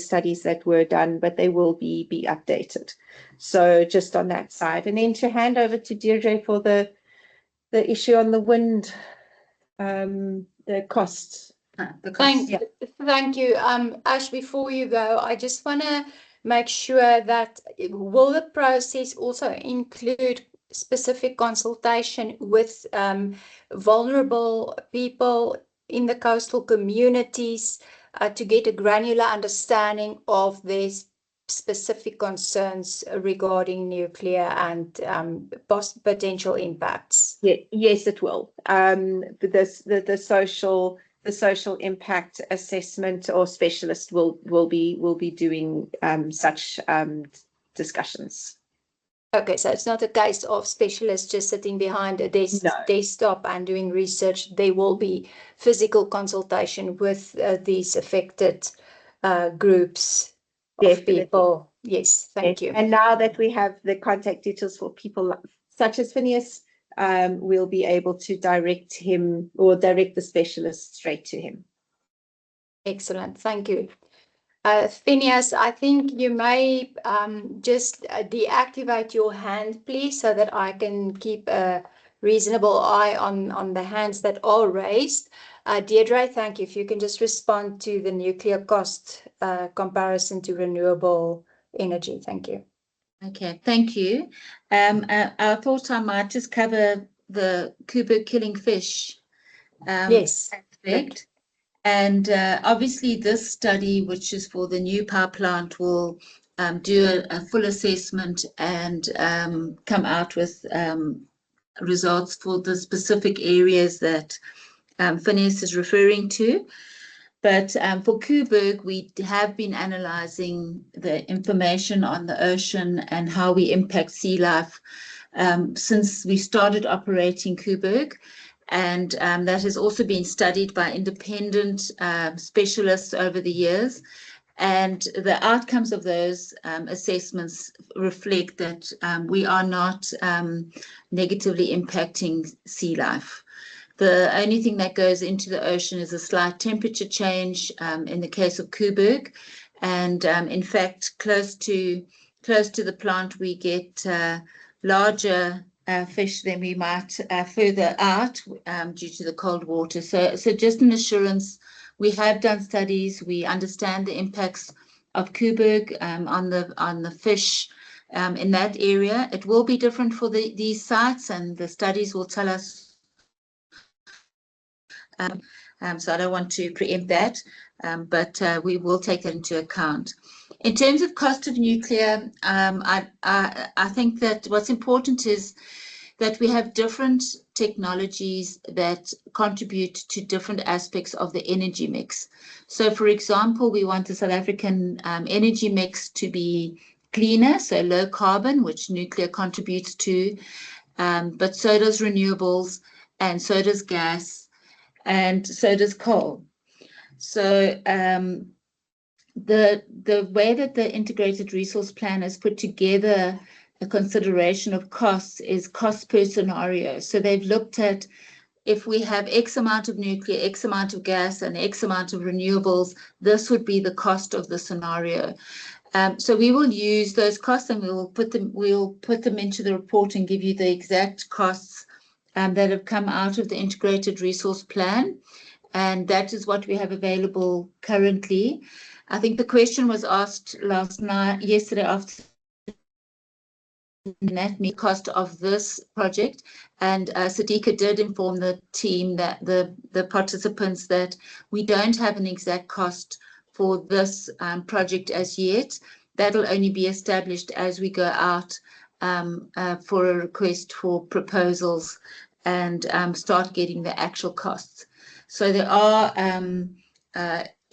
studies that were done, but they will be updated. So just on that side, and then to hand over to Deirdre for the issue on the wind, the costs. Thank you. Ash, before you go, I just want to make sure that will the process also include specific consultation with vulnerable people in the coastal communities to get a granular understanding of their specific concerns regarding nuclear and potential impacts? Yeah, yes, it will. The social impact assessment or specialist will be doing such discussions. Okay, so it's not a case of specialists just sitting behind a desktop and doing research. There will be physical consultation with these affected groups of people. Yes, thank you. And now that we have the contact details for people such as Phineas, we'll be able to direct him or direct the specialist straight to him. Excellent, thank you. Phineas, I think you may just deactivate your hand, please, so that I can keep a reasonable eye on the hands that are raised. Deirdre, thank you. If you can just respond to the nuclear cost comparison to renewable energy. Thank you. Okay, thank you. I thought I might just cover the Kuiberg killing fish Yes. aspect. And obviously this study, which is for the new power plant, will do a full assessment and come out with results for the specific areas that Phineas is referring to. But for Kuiberg, we have been analysing the information on the ocean and how we impact sea life since we started operating Kuiberg. And that has also been studied by independent specialists over the years. And the outcomes of those assessments reflect that we are not negatively impacting sea life. The only thing that goes into the ocean is a slight temperature change in the case of Kuiberg. And in fact, close to the plant, we get larger fish than we might further out due to the cold water. So just an assurance, we have done studies, we understand the impacts of Kuiberg on the fish in that area. It will be different for these sites, and the studies will tell us. So I don't want to preempt that, but we will take that into account. In terms of cost of nuclear, I think that what's important is that we have different technologies that contribute to different aspects of the energy mix. So, for example, we want the South African energy mix to be cleaner, so low carbon, which nuclear contributes to, but so does renewables, and so does gas, and so does coal. So the way that the integrated resource plan has put together a consideration of costs is cost per scenario. So they've looked at, if we have X amount of nuclear, X amount of gas, and X amount of renewables, this would be the cost of the scenario. So we will use those costs, and we'll put them into the report and give you the exact costs that have come out of the integrated resource plan. And that is what we have available currently. I think the question was asked yesterday after the cost of this project, and Sadiqa did inform the team, that the participants, that we don't have an exact cost for this project as yet. That'll only be established as we go out for a request for proposals and start getting the actual costs. So there are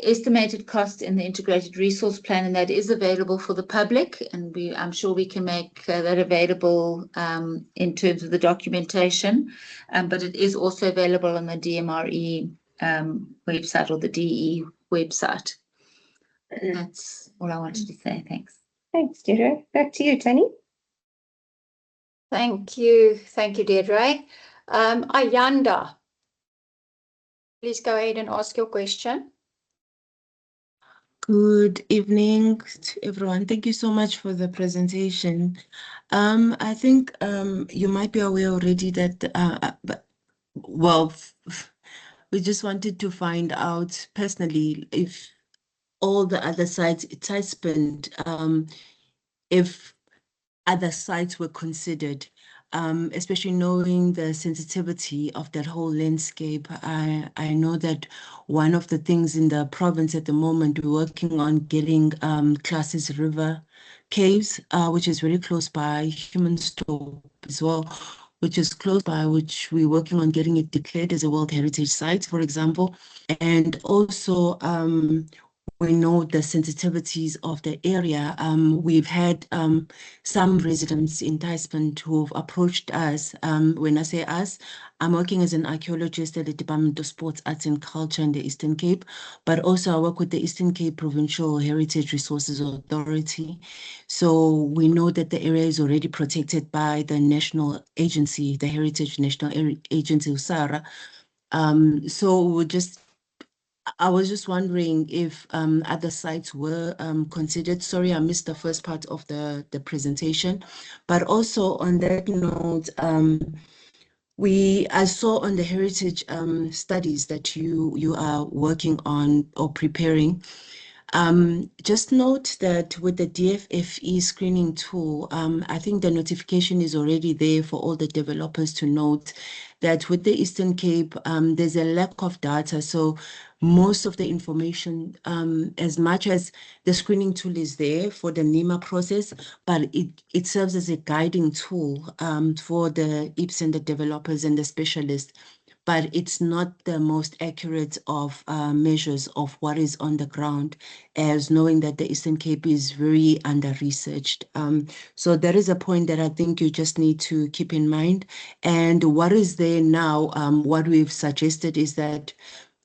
estimated costs in the integrated resource plan, and that is available for the public, and I'm sure we can make that available in terms of the documentation, but it is also available on the DMRE website, or the DE website. That's all I wanted to say. Thanks. Thanks, Deirdre. Back to you, Tony. Thank you, Deirdre. Ayanda, please go ahead and ask your question. Good evening to everyone. Thank you so much for the presentation. I think you might be aware already that, we just wanted to find out personally if all the other sites, if other sites were considered, especially knowing the sensitivity of that whole landscape. I know that one of the things in the province at the moment, we're working on getting Classes River Caves, which is very close by, Human Stop as well, which is close by, which we're working on getting it declared as a World Heritage Site, for example. And also, we know the sensitivities of the area. We've had some residents in Tyspend who've approached us. When I say us, I'm working as an archaeologist at the Department of Sports, Arts and Culture in the Eastern Cape, but also I work with the Eastern Cape Provincial Heritage Resources Authority. So we know that the area is already protected by the national agency, the Heritage National Agency, USARA. So I was just wondering if other sites were considered. Sorry, I missed the first part of the presentation. But also on that note, I saw on the heritage studies that you are working on or preparing. Just note that with the DFFE screening tool, I think the notification is already there for all the developers to note that with the Eastern Cape, there's a lack of data. So most of the information, as much as the screening tool is there for the NEMA process, but it serves as a guiding tool for the IPs and the developers and the specialists. But it's not the most accurate of measures of what is on the ground, as knowing that the Eastern Cape is very under-researched. So there is a point that I think you just need to keep in mind. And what is there now, what we've suggested is that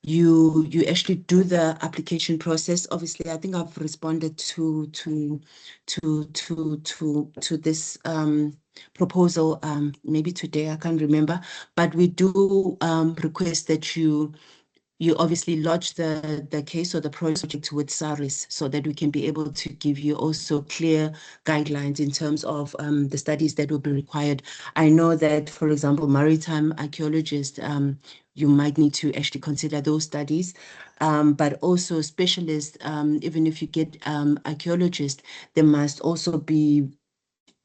you actually do the application process. Obviously, I think I've responded to this proposal maybe today, I can't remember, but we do request that you obviously lodge the case or the project with SARIS so that we can be able to give you also clear guidelines in terms of the studies that will be required. I know that, for example, maritime archaeologists, you might need to actually consider those studies, but also specialists, even if you get archaeologists, they must also be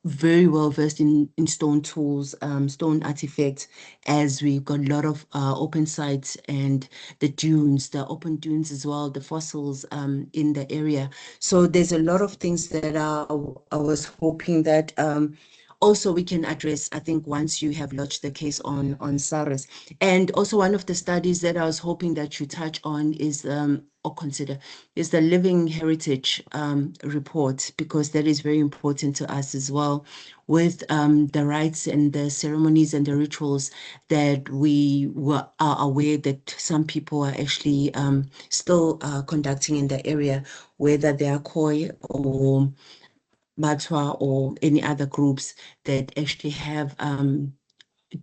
very well versed in stone tools, stone artifacts, as we've got a lot of open sites and the dunes, the open dunes as well, the fossils in the area. So there's a lot of things that I was hoping that also we can address, I think, once you have lodged the case on SARS. And also one of the studies that I was hoping that you touch on is or consider is the Living Heritage report, because that is very important to us as well, with the rites and the ceremonies and the rituals that we are aware that some people are actually still conducting in the area, whether they are Khoi or Matwa or any other groups that actually have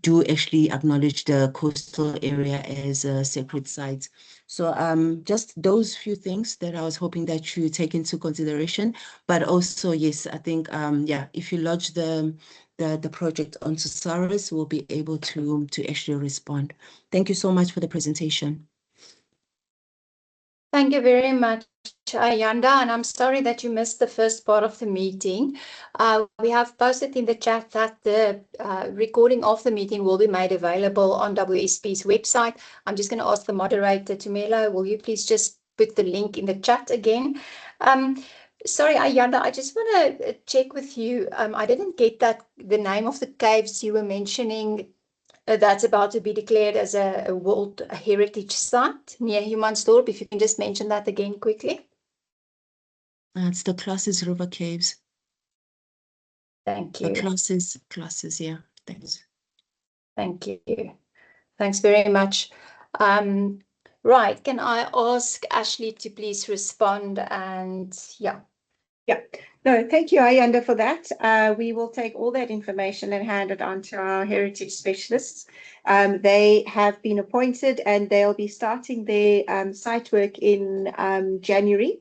do actually acknowledge the coastal area as a sacred site. So just those few things that I was hoping that you take into consideration. But also, yes, I think, yeah, if you lodge the project onto SARS, we'll be able to actually respond. Thank you so much for the presentation. Thank you very much, Ayanda, and I'm sorry that you missed the first part of the meeting. We have posted in the chat that the recording of the meeting will be made available on WSP's website. I'm just going to ask the moderator, Tumelo, will you please just put the link in the chat again? Sorry, Ayanda, I just want to check with you. I didn't get that the name of the caves you were mentioning that's about to be declared as a World Heritage Site near Humansdorp. If you can just mention that again quickly. It's the Classes River Caves. Thank you. The classes, yeah. Thanks. Thank you. Thanks very much. Right, can I ask Ashley to please respond? And yeah. Yeah, no, thank you, Ayanda, for that. We will take all that information and hand it on to our heritage specialists. They have been appointed and they'll be starting their site work in January.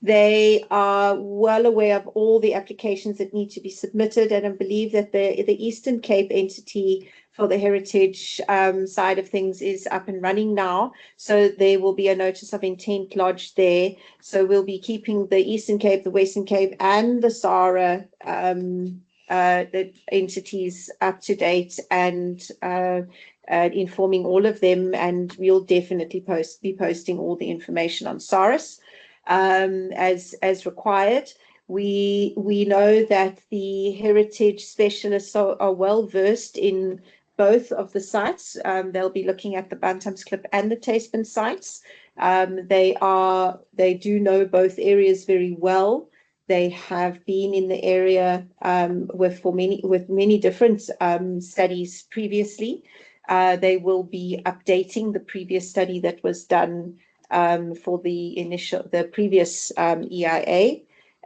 They are well aware of all the applications that need to be submitted, and I believe that the Eastern Cape entity for the heritage side of things is up and running now. So there will be a notice of intent lodged there. So we'll be keeping the Eastern Cape, the Western Cape, and the SARA the entities up to date and informing all of them. And we'll definitely be posting all the information on SARS as required. We know that the heritage specialists are well versed in both of the sites. They'll be looking at the Bantamsklip and the Tasman sites. They do know both areas very well. They have been in the area with many different studies previously. They will be updating the previous study that was done for the previous EIA,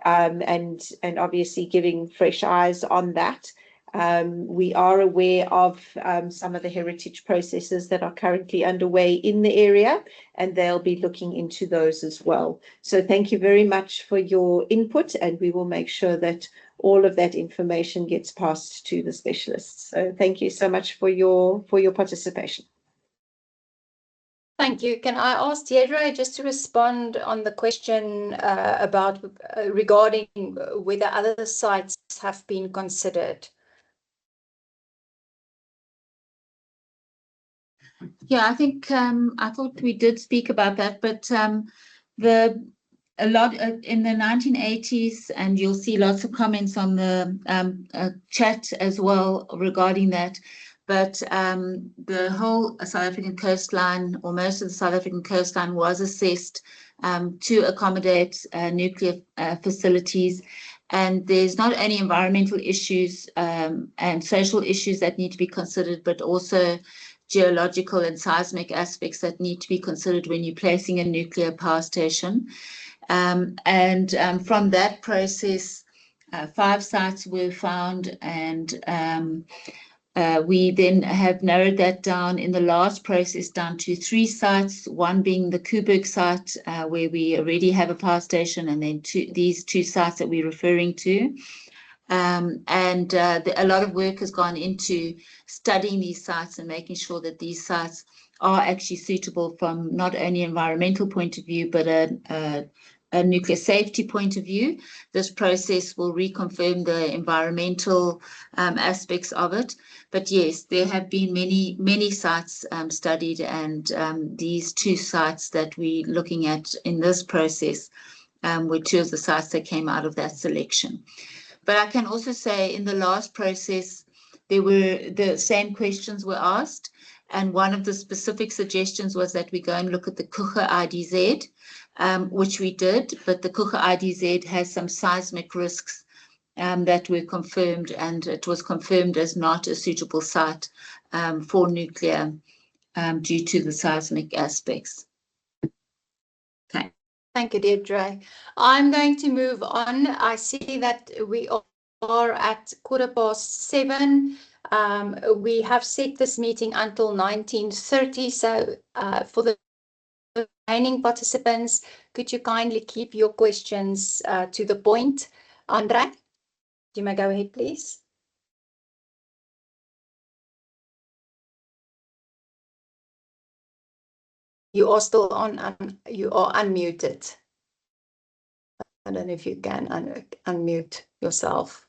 and obviously giving fresh eyes on that. We are aware of some of the heritage processes that are currently underway in the area, and they'll be looking into those as well. So thank you very much for your input, and we will make sure that all of that information gets passed to the specialists. So thank you so much for your participation. Thank you. Can I ask Deirdre just to respond on the question about regarding whether other sites have been considered? Yeah, I think I thought we did speak about that, but a lot in the 1980s, and you'll see lots of comments on the chat as well regarding that. But the whole South African coastline, or most of the South African coastline, was assessed to accommodate nuclear facilities. And there's not only environmental issues and social issues that need to be considered, but also geological and seismic aspects that need to be considered when you're placing a nuclear power station. From that process, 5 sites were found, and we then have narrowed that down in the last process down to 3 sites, one being the Kuburg site, where we already have a power station, and then these 2 sites that we're referring to. A lot of work has gone into studying these sites and making sure that these sites are actually suitable from not only environmental point of view, but a nuclear safety point of view. This process will reconfirm the environmental aspects of it. But yes, there have been many sites studied, and these 2 sites that we're looking at in this process were 2 of the sites that came out of that selection. But I can also say in the last process, the same questions were asked. And one of the specific suggestions was that we go and look at the Kucha IDZ, which we did. But the Kucha IDZ has some seismic risks that were confirmed, and it was confirmed as not a suitable site for nuclear due to the seismic aspects. Okay. Thank you, Deirdre. I'm going to move on. I see that we are at 7:15. We have set this meeting until 19:30. So for the remaining participants, could you kindly keep your questions to the point? Andre, you may go ahead, please. You are still on, you are unmuted. I don't know if you can unmute yourself.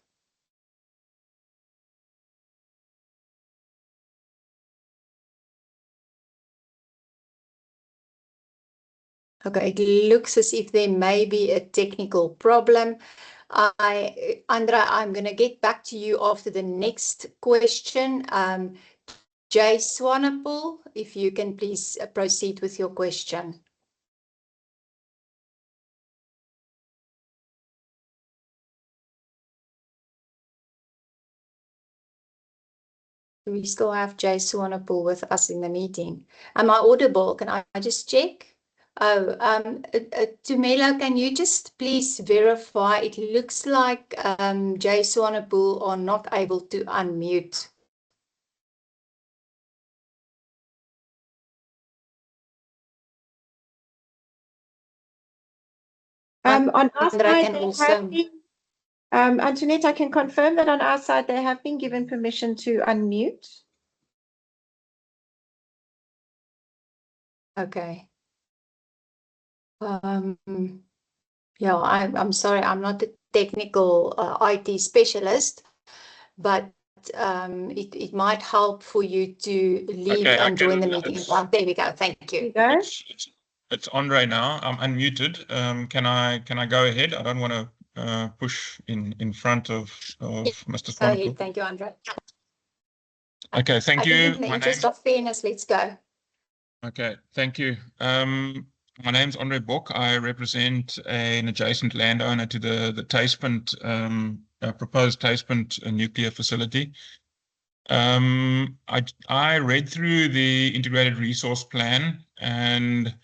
Okay, it looks as if there may be a technical problem. Andra, I'm going to get back to you after the next question. Jay Swanepoel, if you can please proceed with your question. We still have Jay Swanepoel with us in the meeting. Am I audible? Can I just check? Oh, Tumelo, can you just please verify? It looks like Jay Swanepoel are not able to unmute. On our Andra side, can they also- have been, Antoinette, I can confirm that on our side, they have been given permission to unmute. Okay. Yeah, I'm sorry, I'm not a technical IT specialist, but it might help for you to leave Okay, and join the meeting. There we go. Thank you. It's Andre now. I'm unmuted. Can I go ahead? I don't want to push in front of Mr. Go ahead. Swanepoel. Thank you, Andre. Okay, thank I you. think in the interest of fairness, let's go. Okay, thank you. My name's Andre Bok. I represent an adjacent landowner to the Tuispunt, proposed Tuispunt nuclear facility. I read through the integrated resource plan, and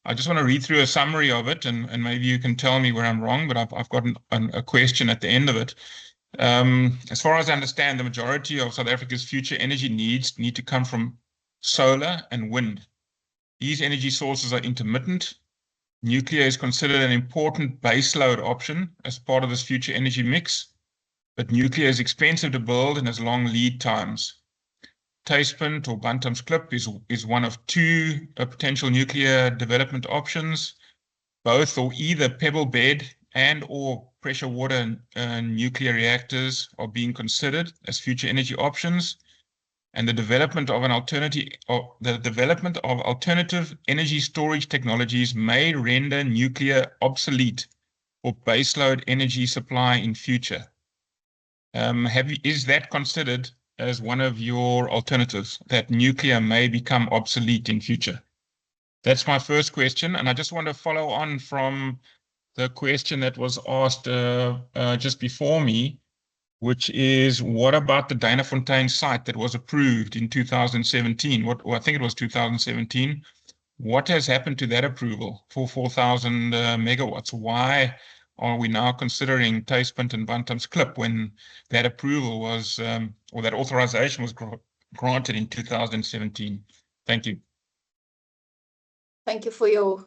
I just want to read through a summary of it, and maybe you can tell me where I'm wrong, but I've got a question at the end of it. As far as I understand, the majority of South Africa's future energy needs need to come from solar and wind. These energy sources are intermittent. Nuclear is considered an important baseload option as part of this future energy mix, but nuclear is expensive to build and has long lead times. Tuispunt or Bantamsklip is one of two potential nuclear development options. Both or either pebble bed and or pressure water nuclear reactors are being considered as future energy options. And the development of alternative energy storage technologies may render nuclear obsolete for baseload energy supply in future. Is that considered as one of your alternatives, that nuclear may become obsolete in future? That's my first question, and I just want to follow on from the question that was asked just before me, which is, what about the Danafontein site that was approved in 2017? I think it was 2017. What has happened to that approval for 4,000 megawatts? Why are we now considering Tuispunt and Bantamsklip when that approval was, or that authorization was granted in 2017? Thank you. Thank you for your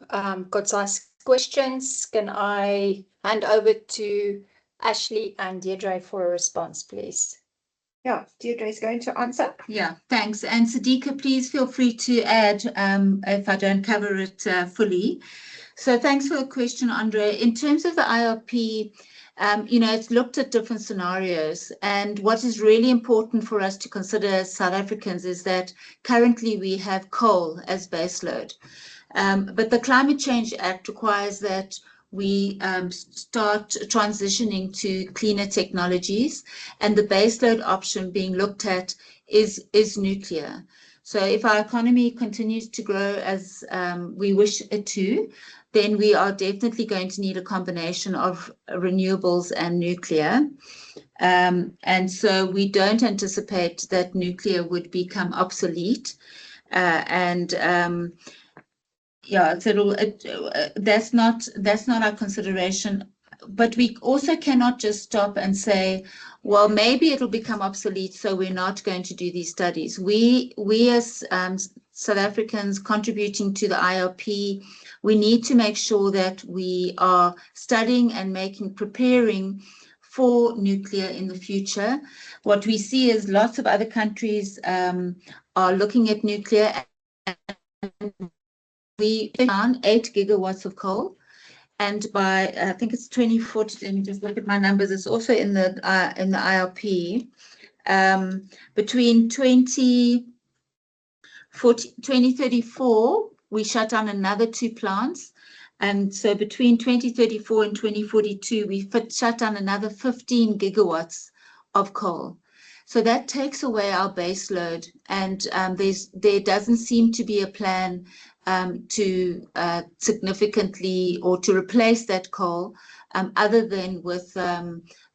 concise questions. Can I hand over to Ashley and Deirdre for a response, please? Yeah, Deirdre is going to answer. Yeah, thanks. And Sadiqa, please feel free to add if I don't cover it fully. So thanks for the question, Andre. In terms of the IRP, it's looked at different scenarios. And what is really important for us to consider as South Africans is that currently we have coal as baseload. But the Climate Change Act requires that we start transitioning to cleaner technologies, and the baseload option being looked at is nuclear. So if our economy continues to grow as we wish it to, then we are definitely going to need a combination of renewables and nuclear. And so we don't anticipate that nuclear would become obsolete. Yeah, so that's not our consideration. But we also cannot just stop and say, well, maybe it'll become obsolete, so we're not going to do these studies. We as South Africans contributing to the IRP, we need to make sure that we are studying and preparing for nuclear in the future. What we see is lots of other countries are looking at nuclear. We found 8 gigawatts of coal, and by I think it's 2040. Let me just look at my numbers. It's also in the IRP. Between 2034, we shut down another 2 plants, and so between 2034 and 2042, we shut down another 15 gigawatts of coal. So that takes away our base load, and there doesn't seem to be a plan to significantly or to replace that coal, other than with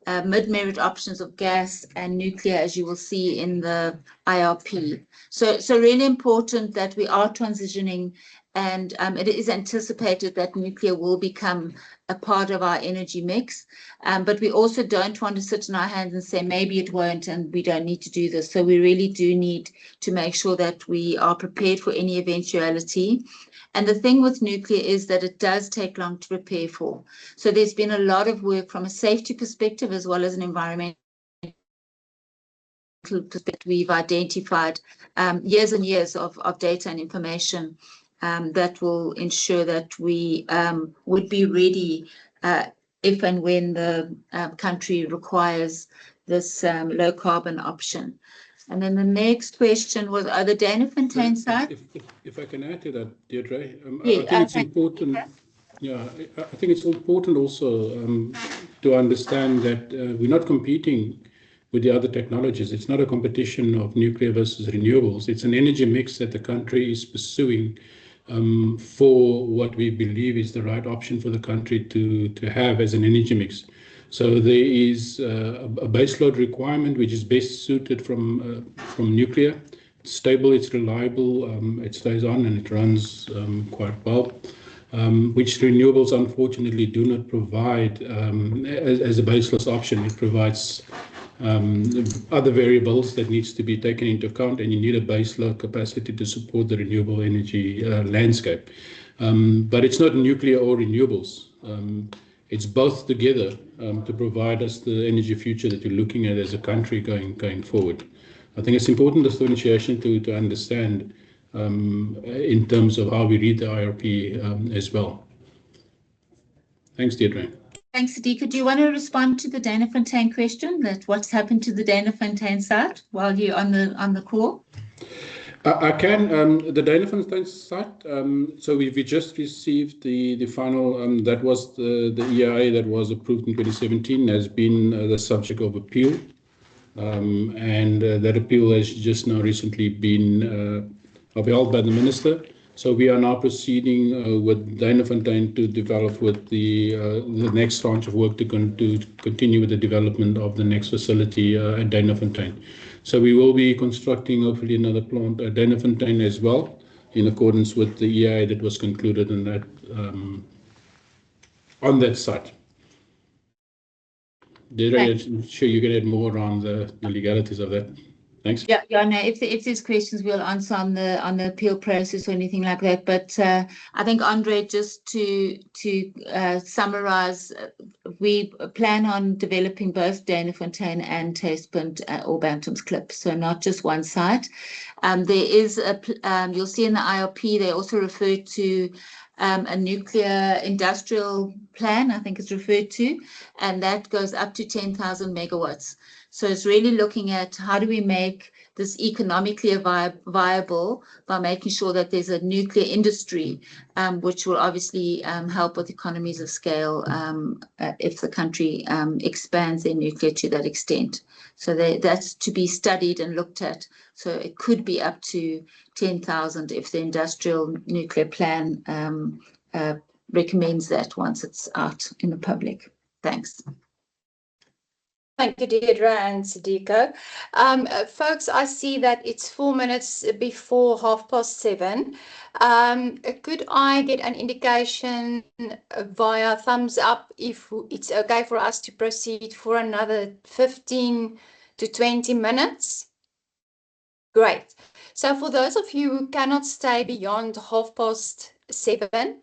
mid-merit options of gas and nuclear, as you will see in the IRP. So really important that we are transitioning, and it is anticipated that nuclear will become a part of our energy mix. But we also don't want to sit on our hands and say, maybe it won't, and we don't need to do this. So we really do need to make sure that we are prepared for any eventuality. And the thing with nuclear is that it does take long to prepare for. So there's been a lot of work from a safety perspective as well as an environmental perspective. We've identified years and years of data and information that will ensure that we would be ready if and when the country requires this low carbon option. And then the next question was, are the Danafontein site? If I can add to that, Deirdre, Yeah, I think it's important. Yeah, I think it's important also to understand that we're not competing with the other technologies. It's not a competition of nuclear versus renewables. It's an energy mix that the country is pursuing for what we believe is the right option for the country to have as an energy mix. So there is a baseload requirement which is best suited from nuclear. It's stable, it's reliable, it stays on and it runs quite well, which renewables unfortunately do not provide as a baseless option. It provides other variables that needs to be taken into account, and you need a baseload capacity to support the renewable energy landscape. But it's not nuclear or renewables. It's both together to provide us the energy future that we're looking at as a country going forward. I think it's important differentiation to understand in terms of how we read the IRP as well. Thanks, Deirdre. Thanks, Sadiqa. Do you want to respond to the Danafontein question, that what's happened to the Danafontein site while you're on the call? I can. The Danafontein site, so we just received the final, that was the EIA that was approved in 2017, has been the subject of appeal. And that appeal has just now recently been upheld by the minister. So we are now proceeding with Danafontein to develop with the next tranche of work to continue with the development of the next facility at Danafontein. So we will be constructing hopefully another plant at Danafontein as well, in accordance with the EIA that was concluded in that on that site. Deirdre, I'm sure you can add more around the legalities of that. Thanks. Yeah, no, if there's questions, we'll answer on the appeal process or anything like that. But I think, Andre, just to summarize, we plan on developing both Danafontein and Tastepunt or Bantam's Klip, so not just one site. There is you'll see in the IRP, they also refer to a nuclear industrial plan, I think it's referred to, and that goes up to 10,000 megawatts. So it's really looking at how do we make this economically viable by making sure that there's a nuclear industry, which will obviously help with economies of scale if the country expands their nuclear to that extent. So that's to be studied and looked at. So it could be up to 10,000 if the industrial nuclear plan recommends that once it's out in the public. Thanks. Thank you, Deirdre and Sadiqa. Folks, I see that it's 4 minutes before 7:30. Could I get an indication via thumbs up if it's okay for us to proceed for another 15 to 20 minutes? Great. So for those of you who cannot stay beyond 7:30,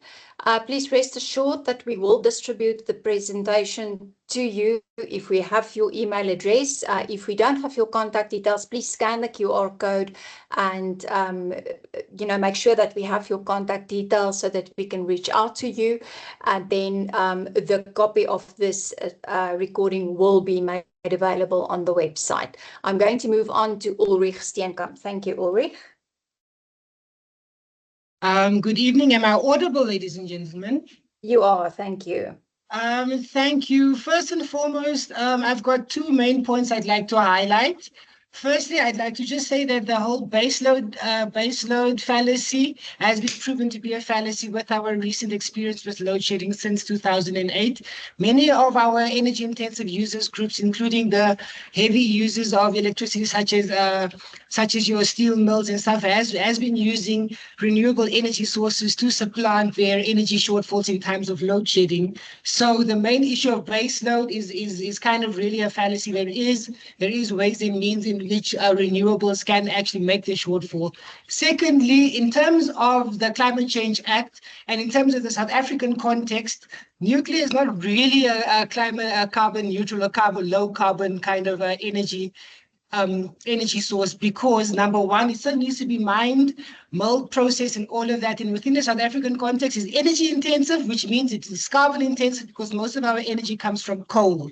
please rest assured that we will distribute the presentation to you if we have your email address. If we don't have your contact details, please scan the QR code and make sure that we have your contact details so that we can reach out to you. And then the copy of this recording will be made available on the website. I'm going to move on to Ulrich Steenkamp. Thank you, Ulrich. Good evening. Am I audible, ladies and gentlemen? You are. Thank you. Thank you. First and foremost, I've got two main points I'd like to highlight. Firstly, I'd like to just say that the whole baseload fallacy has been proven to be a fallacy with our recent experience with load shedding since 2008. Many of our energy intensive users groups, including the heavy users of electricity, such as your steel mills and stuff, has been using renewable energy sources to supplant their energy shortfalls in times of load shedding. So the main issue of baseload is kind of really a fallacy. There is ways and means in which renewables can actually make the shortfall. Secondly, in terms of the Climate Change Act and in terms of the South African context, nuclear is not really a carbon neutral or low carbon kind of energy source, because number one, it still needs to be mined, milled, processed, and all of that. And within the South African context, is energy intensive, which means it is carbon intensive because most of our energy comes from coal.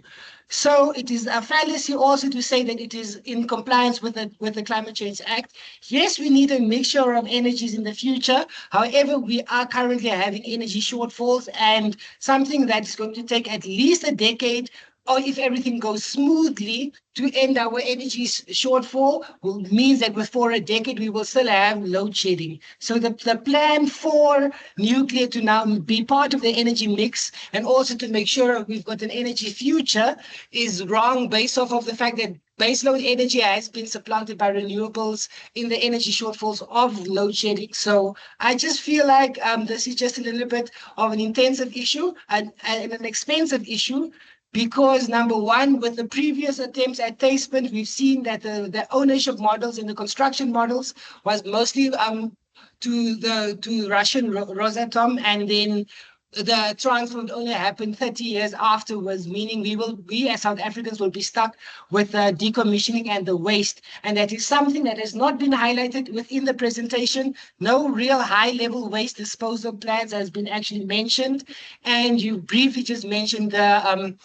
So it is a fallacy also to say that it is in compliance with the Climate Change Act. Yes, we need a mixture of energies in the future. However, we are currently having energy shortfalls, and something that is going to take at least a decade, or if everything goes smoothly, to end our energy shortfall means that for a decade we will still have load shedding. So the plan for nuclear to now be part of the energy mix and also to make sure we've got an energy future is wrong, based off of the fact that baseload energy has been supplanted by renewables in the energy shortfalls of load shedding. So I just feel like this is just a little bit of an intensive issue and an expensive issue. Because number one, with the previous attempts at taspent, we've seen that the ownership models and the construction models was mostly to Russian Rosatom, and then the transfer would only happen 30 years afterwards, meaning we as South Africans will be stuck with the decommissioning and the waste. And that is something that has not been highlighted within the presentation. No real high-level waste disposal plans has been actually mentioned. And you briefly just mentioned the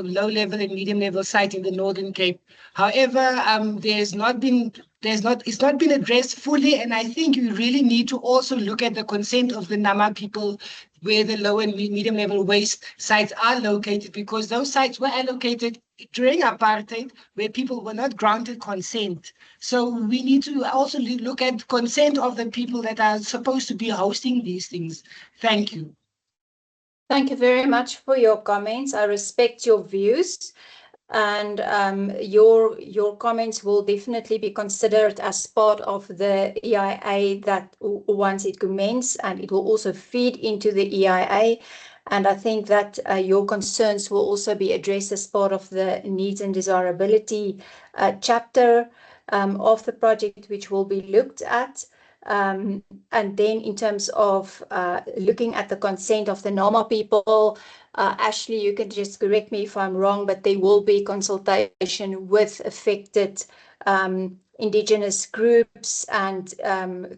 low-level and medium-level site in the Northern Cape. However, it's not been addressed fully, and I think you really need to also look at the consent of the Nama people where the low and medium-level waste sites are located, because those sites were allocated during apartheid where people were not granted consent. So we need to also look at consent of the people that are supposed to be hosting these things. Thank you. Thank you very much for your comments. I respect your views, and your comments will definitely be considered as part of the EIA that once it commences, and it will also feed into the EIA. And I think that your concerns will also be addressed as part of the needs and desirability chapter of the project, which will be looked at. And then in terms of looking at the consent of the Nama people, Ashley, you can just correct me if I'm wrong, but there will be consultation with affected indigenous groups and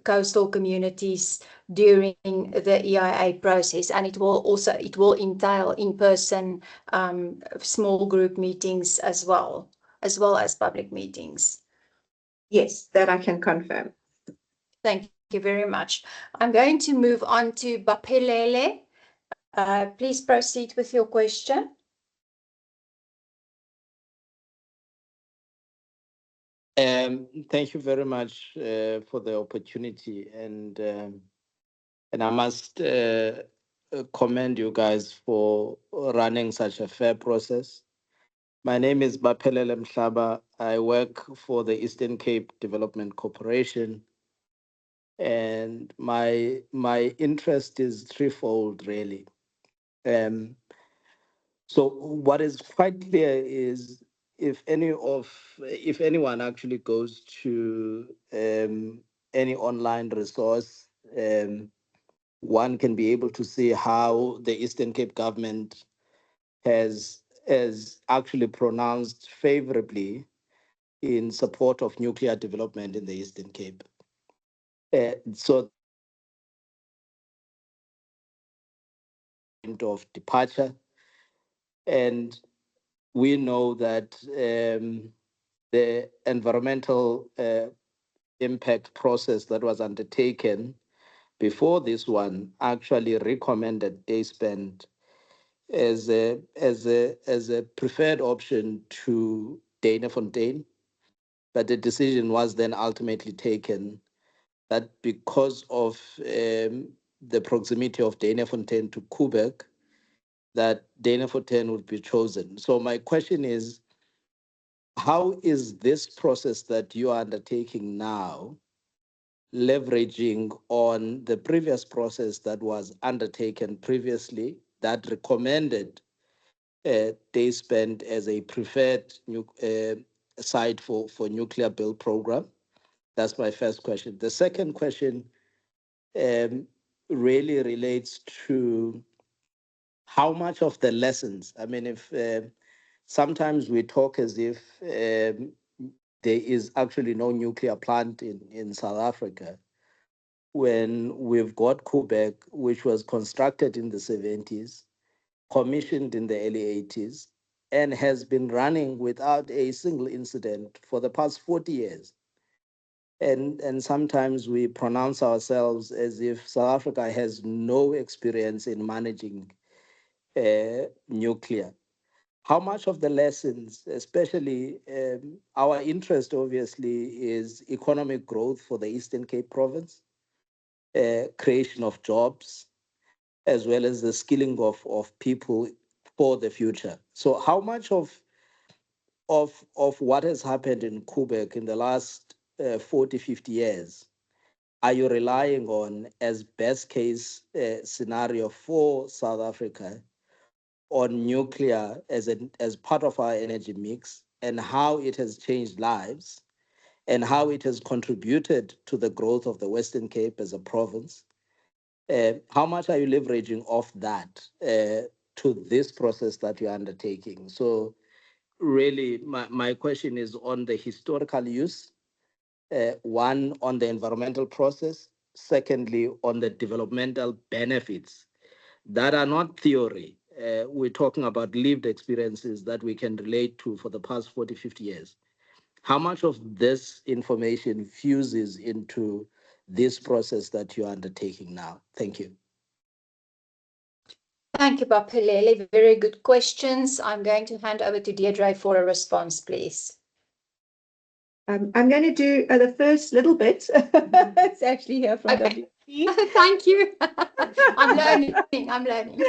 coastal communities during the EIA process, and it will entail in-person small group meetings as well as public meetings. Yes, that I can confirm. Thank you very much. I'm going to move on to Baphelele. Please proceed with your question. Thank you very much for the opportunity, and I must commend you guys for running such a fair process. My name is Baphelele Mhlaba. I work for the Eastern Cape Development Corporation, and my interest is threefold, really. So what is quite clear is if anyone actually goes to any online resource, one can be able to see how the Eastern Cape government has actually pronounced favorably in support of nuclear development in the Eastern Cape. So of departure, and we know that the environmental impact process that was undertaken before this one actually recommended day spend as a preferred option to Dana-Fontein, but the decision was then ultimately taken that because of the proximity of Dana-Fontein to Koeberg, that Dana-Fontein would be chosen. So my question is, how is this process that you are undertaking now leveraging on the previous process that was undertaken previously that recommended day spent as a preferred site for nuclear build program? That's my first question. The second question really relates to how much of the lessons, I mean, if sometimes we talk as if there is actually no nuclear plant in South Africa, when we've got Koeberg, which was constructed in the 70s, commissioned in the early 80s, and has been running without a single incident for the past 40 years. And sometimes we pronounce ourselves as if South Africa has no experience in managing nuclear. How much of the lessons, especially our interest obviously is economic growth for the Eastern Cape province, creation of jobs, as well as the skilling of people for the future. So how much of what has happened in Koeberg in the last 40, 50 years are you relying on as best case scenario for South Africa on nuclear as part of our energy mix, and how it has changed lives and how it has contributed to the growth of the Western Cape as a province? How much are you leveraging off that to this process that you're undertaking? So really, my question is on the historical use, one, on the environmental process, secondly, on the developmental benefits that are not theory. We're talking about lived experiences that we can relate to for the past 40, 50 years. How much of this information fuses into this process that you're undertaking now? Thank you. Thank you, Baphelele. Very good questions. I'm going to hand over to Deirdre for a response, please. I'm going to do the first little bit. It's actually here from Okay. WP. Thank you. I'm learning.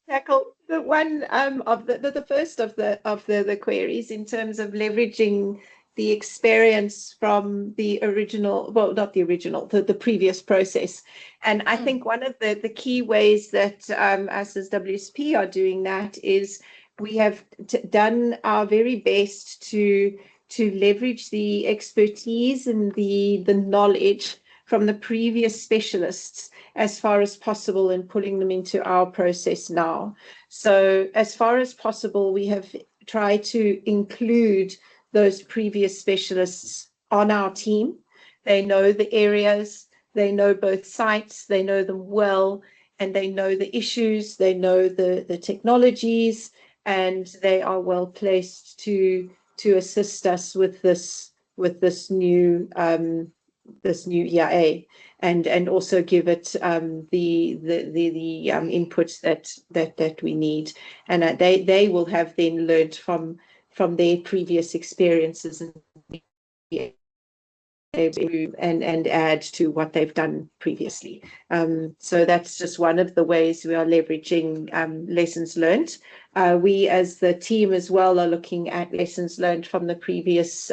Tackle the one of the first of the queries in terms of leveraging the experience from the original, well, not the original, the previous process. And I think one of the key ways that us as WSP are doing that is we have done our very best to leverage the expertise and the knowledge from the previous specialists as far as possible and putting them into our process now. So as far as possible, we have tried to include those previous specialists on our team. They know the areas, they know both sites, they know them well, and they know the issues, they know the technologies, and they are well placed to to assist us with this new EIA, and also give it the inputs that we need, and they will have then learned from their previous experiences and add to what they've done previously. So that's just one of the ways we are leveraging lessons learned. We as the team as well are looking at lessons learned from the previous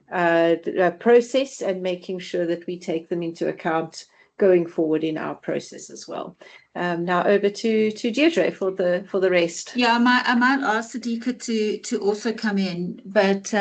process and making sure that we take them into account going forward in our process as well. Now over to Deirdre for the rest. Yeah, I might ask Sadiqa to also come in, but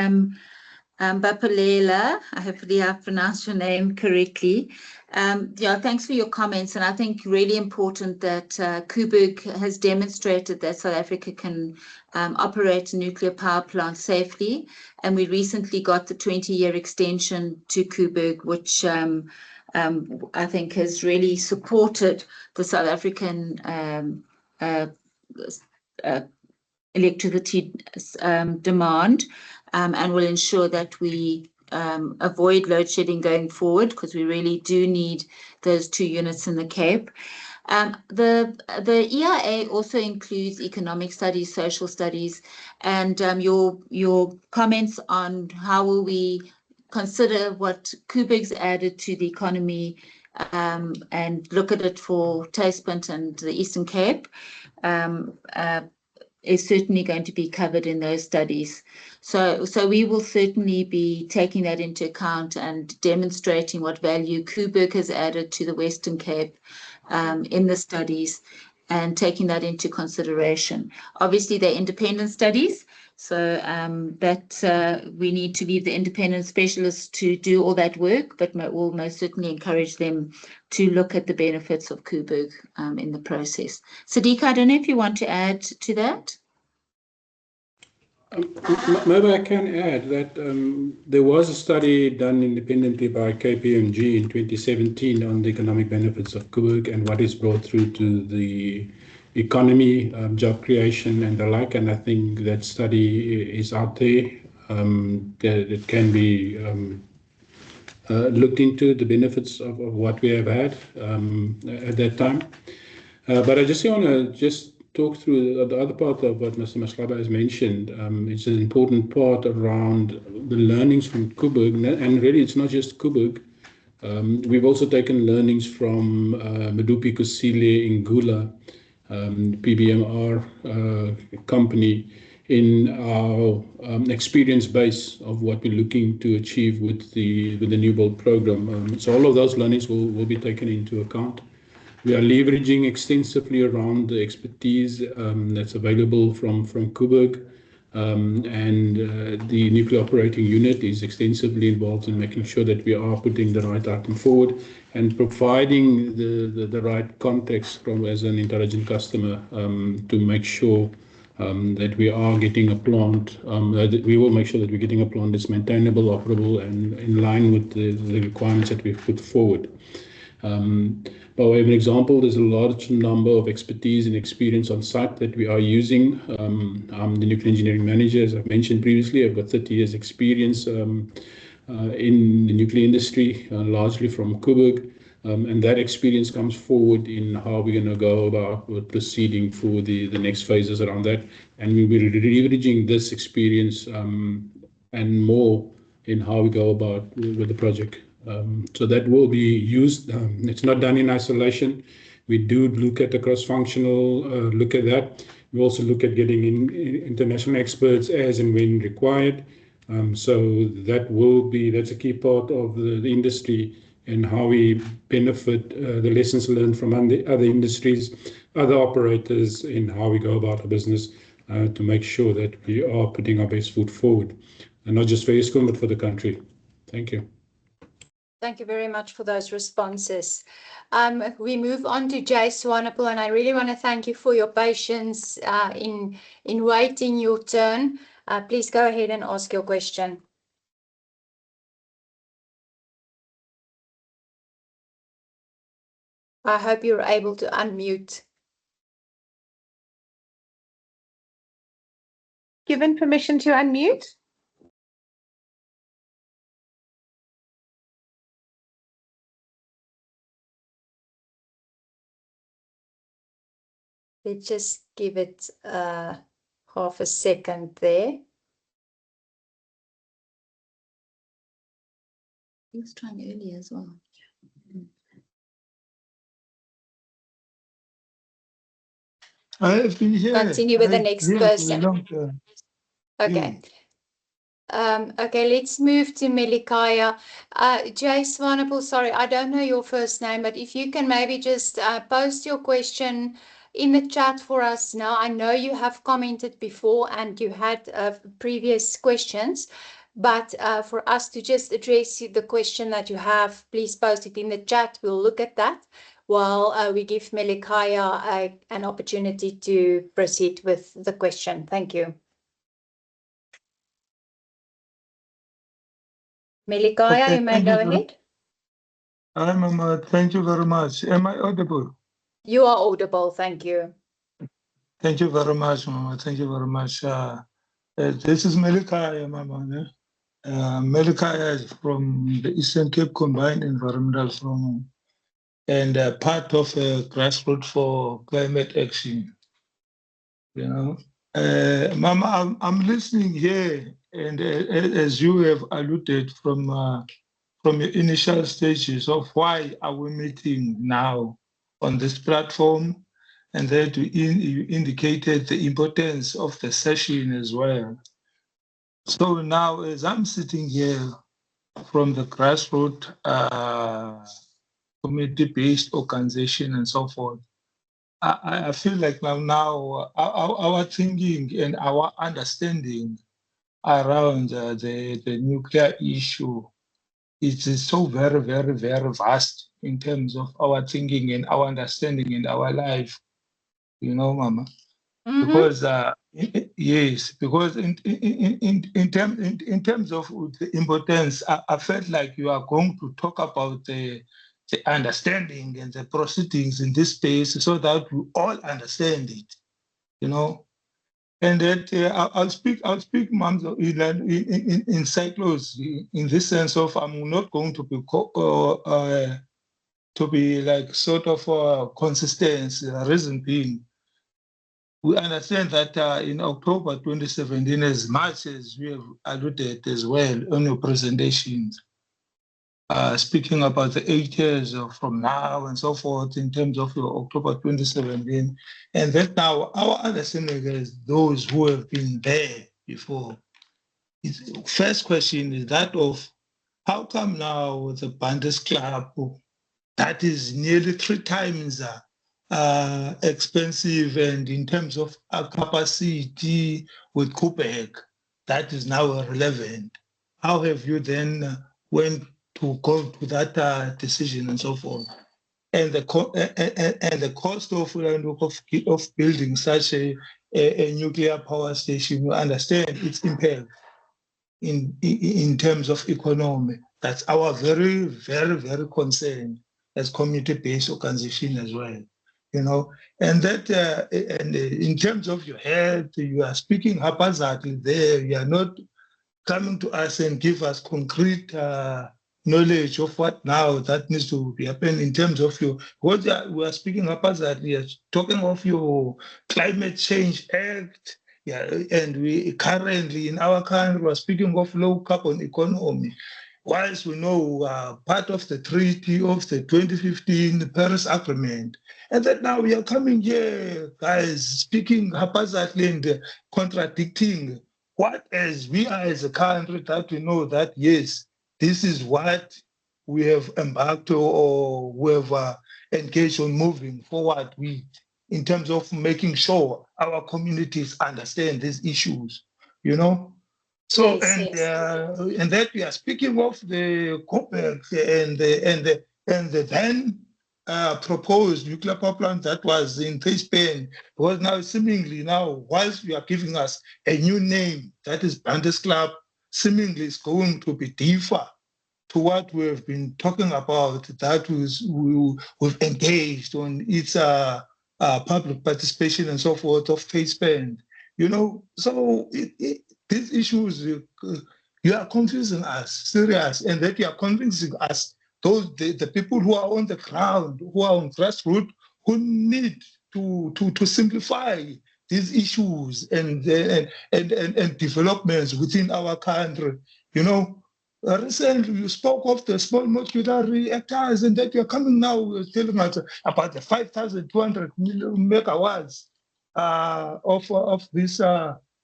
Bapalela, hopefully I've pronounced your name correctly. Yeah, thanks for your comments. And I think really important that Koeberg has demonstrated that South Africa can operate a nuclear power plant safely. And we recently got the 20-year extension to Koeberg, which I think has really supported the South African electricity demand, and will ensure that we avoid load shedding going forward, because we really do need those 2 units in the Cape. The EIA also includes economic studies, social studies, and your comments on how will we consider what Koeberg's added to the economy, and look at it for Tastepunt and the Eastern Cape, is certainly going to be covered in those studies. So we will certainly be taking that into account and demonstrating what value Koeberg has added to the Western Cape in the studies, and taking that into consideration. Obviously, they're independent studies, so that we need to leave the independent specialists to do all that work, but we'll most certainly encourage them to look at the benefits of Koeberg in the process. Sadiqa, I don't know if you want to add to that? Maybe I can add that there was a study done independently by KPMG in 2017 on the economic benefits of Koeberg and what is brought through to the economy, job creation and the like. And I think that study is out there. That it can be looked into, the benefits of what we have had at that time. But I just want to talk through the other part of what Mr. Maslaba has mentioned. It's an important part around the learnings from Koeberg, and really it's not just Koeberg. We've also taken learnings from Medupi Kusile in Gula, PBMR company, in our experience base of what we're looking to achieve with the New Build program. So all of those learnings will be taken into account. We are leveraging extensively around the expertise that's available from Koeberg, and the nuclear operating unit is extensively involved in making sure that we are putting the right item forward and providing the right context from as an intelligent customer to make sure that we are getting a plant, that we will make sure that we're getting a plant that's maintainable, operable, and in line with the requirements that we've put forward. By way of an example, there's a large number of expertise and experience on site that we are using. I'm the nuclear engineering manager, as I've mentioned previously. I've got 30 years experience in the nuclear industry, largely from Koeberg. And that experience comes forward in how we're going to go about proceeding for the next phases around that. And we'll be leveraging this experience and more in how we go about with the project. So that will be used. It's not done in isolation. We do look at the cross-functional look at that. We also look at getting in international experts as and when required. So that's a key part of the industry and how we benefit the lessons learned from other industries, other operators, in how we go about our business to make sure that we are putting our best foot forward, and not just for Eskom, but for the country. Thank you. Thank you very much for those responses. We move on to Jay Swanepoel, and I really want to thank you for your patience in waiting your turn. Please go ahead and ask your question. I hope you're able to unmute. Given permission to unmute? Let's just give it half a second there. He was trying earlier as well. I have been here. Continue with the I'm next here for a person. long time. Okay. Okay, let's move to Melikaya. Jay Swanepoel, sorry, I don't know your first name, but if you can maybe just post your question in the chat for us now. I know you have commented before and you had previous questions, but for us to just address the question that you have, please post it in the chat. We'll look at that while we give Melikaya an opportunity to proceed with the question. Thank you. Melikaya, Okay, you may thank go you very- ahead. Hi, Mama. Thank you very much. Am I audible? You are audible, thank you. Thank you very much, Mama. Thank you very much. This is Melikaya, Mama. Melikaya is from the Eastern Cape Combined Environmental Forum and part of a grassroots for climate action. You know, Mama, I'm listening here, and as you have alluded from your initial stages of why are we meeting now on this platform, and that you indicated the importance of the session as well. So now, as I'm sitting here from the grassroots community-based organization and so forth, I feel like now our thinking and our understanding around the nuclear issue is so very, very, very vast in terms of our thinking and our understanding in our life, you know, Mama. Because yes, because in terms of the importance, I felt like you are going to talk about the understanding and the proceedings in this space so that we all understand it, you know. And that I'll speak, Mams, in cyclos in this sense of I'm not going to be like sort of consistent. Reason being, we understand that in October 2017, as much as we have alluded as well on your presentations, speaking about the 8 years from now and so forth in terms of your October 2017, and that now our understanding is those who have been there before. First question is that of how come now the Banders Club, that is nearly 3 times expensive, and in terms of capacity with Koopek, that is now relevant. How have you then went to go to that decision and so forth? And the cost of building such a nuclear power station, you understand its impact in terms of economy. That's our very, very, very concern as community-based organization as well, you know. And that, and in terms of your health, you are speaking haphazardly there. You are not coming to us and give us concrete knowledge of what now that needs to be happening in terms of your, what we are speaking haphazardly, talking of your Climate Change Act. Yeah, and we currently in our country we're speaking of low carbon economy. Whilst we know part of the treaty of the 2015 Paris Agreement, and that now we are coming here, guys, speaking haphazardly and contradicting what as we are as a country that we know that yes, this is what we have embarked or we have engaged on moving forward with, in terms of making sure our communities understand these issues, you know. So Yes, and that we are speaking of the complex and the then proposed nuclear power plant that was in Spain, because now seemingly now whilst you are giving us a new name that is Banders Club, seemingly is going to be differ to what we have been talking about, that we've engaged on its public participation and so forth of face spend, you know. So these issues, you are confusing us, serious, and that you are convincing us, those the people who are on the ground, who are on grassroots, who need to simplify these issues and developments within our country. You know, recently you spoke of the small modular reactors, and that you're coming now telling us about the 5,200 megawatts of this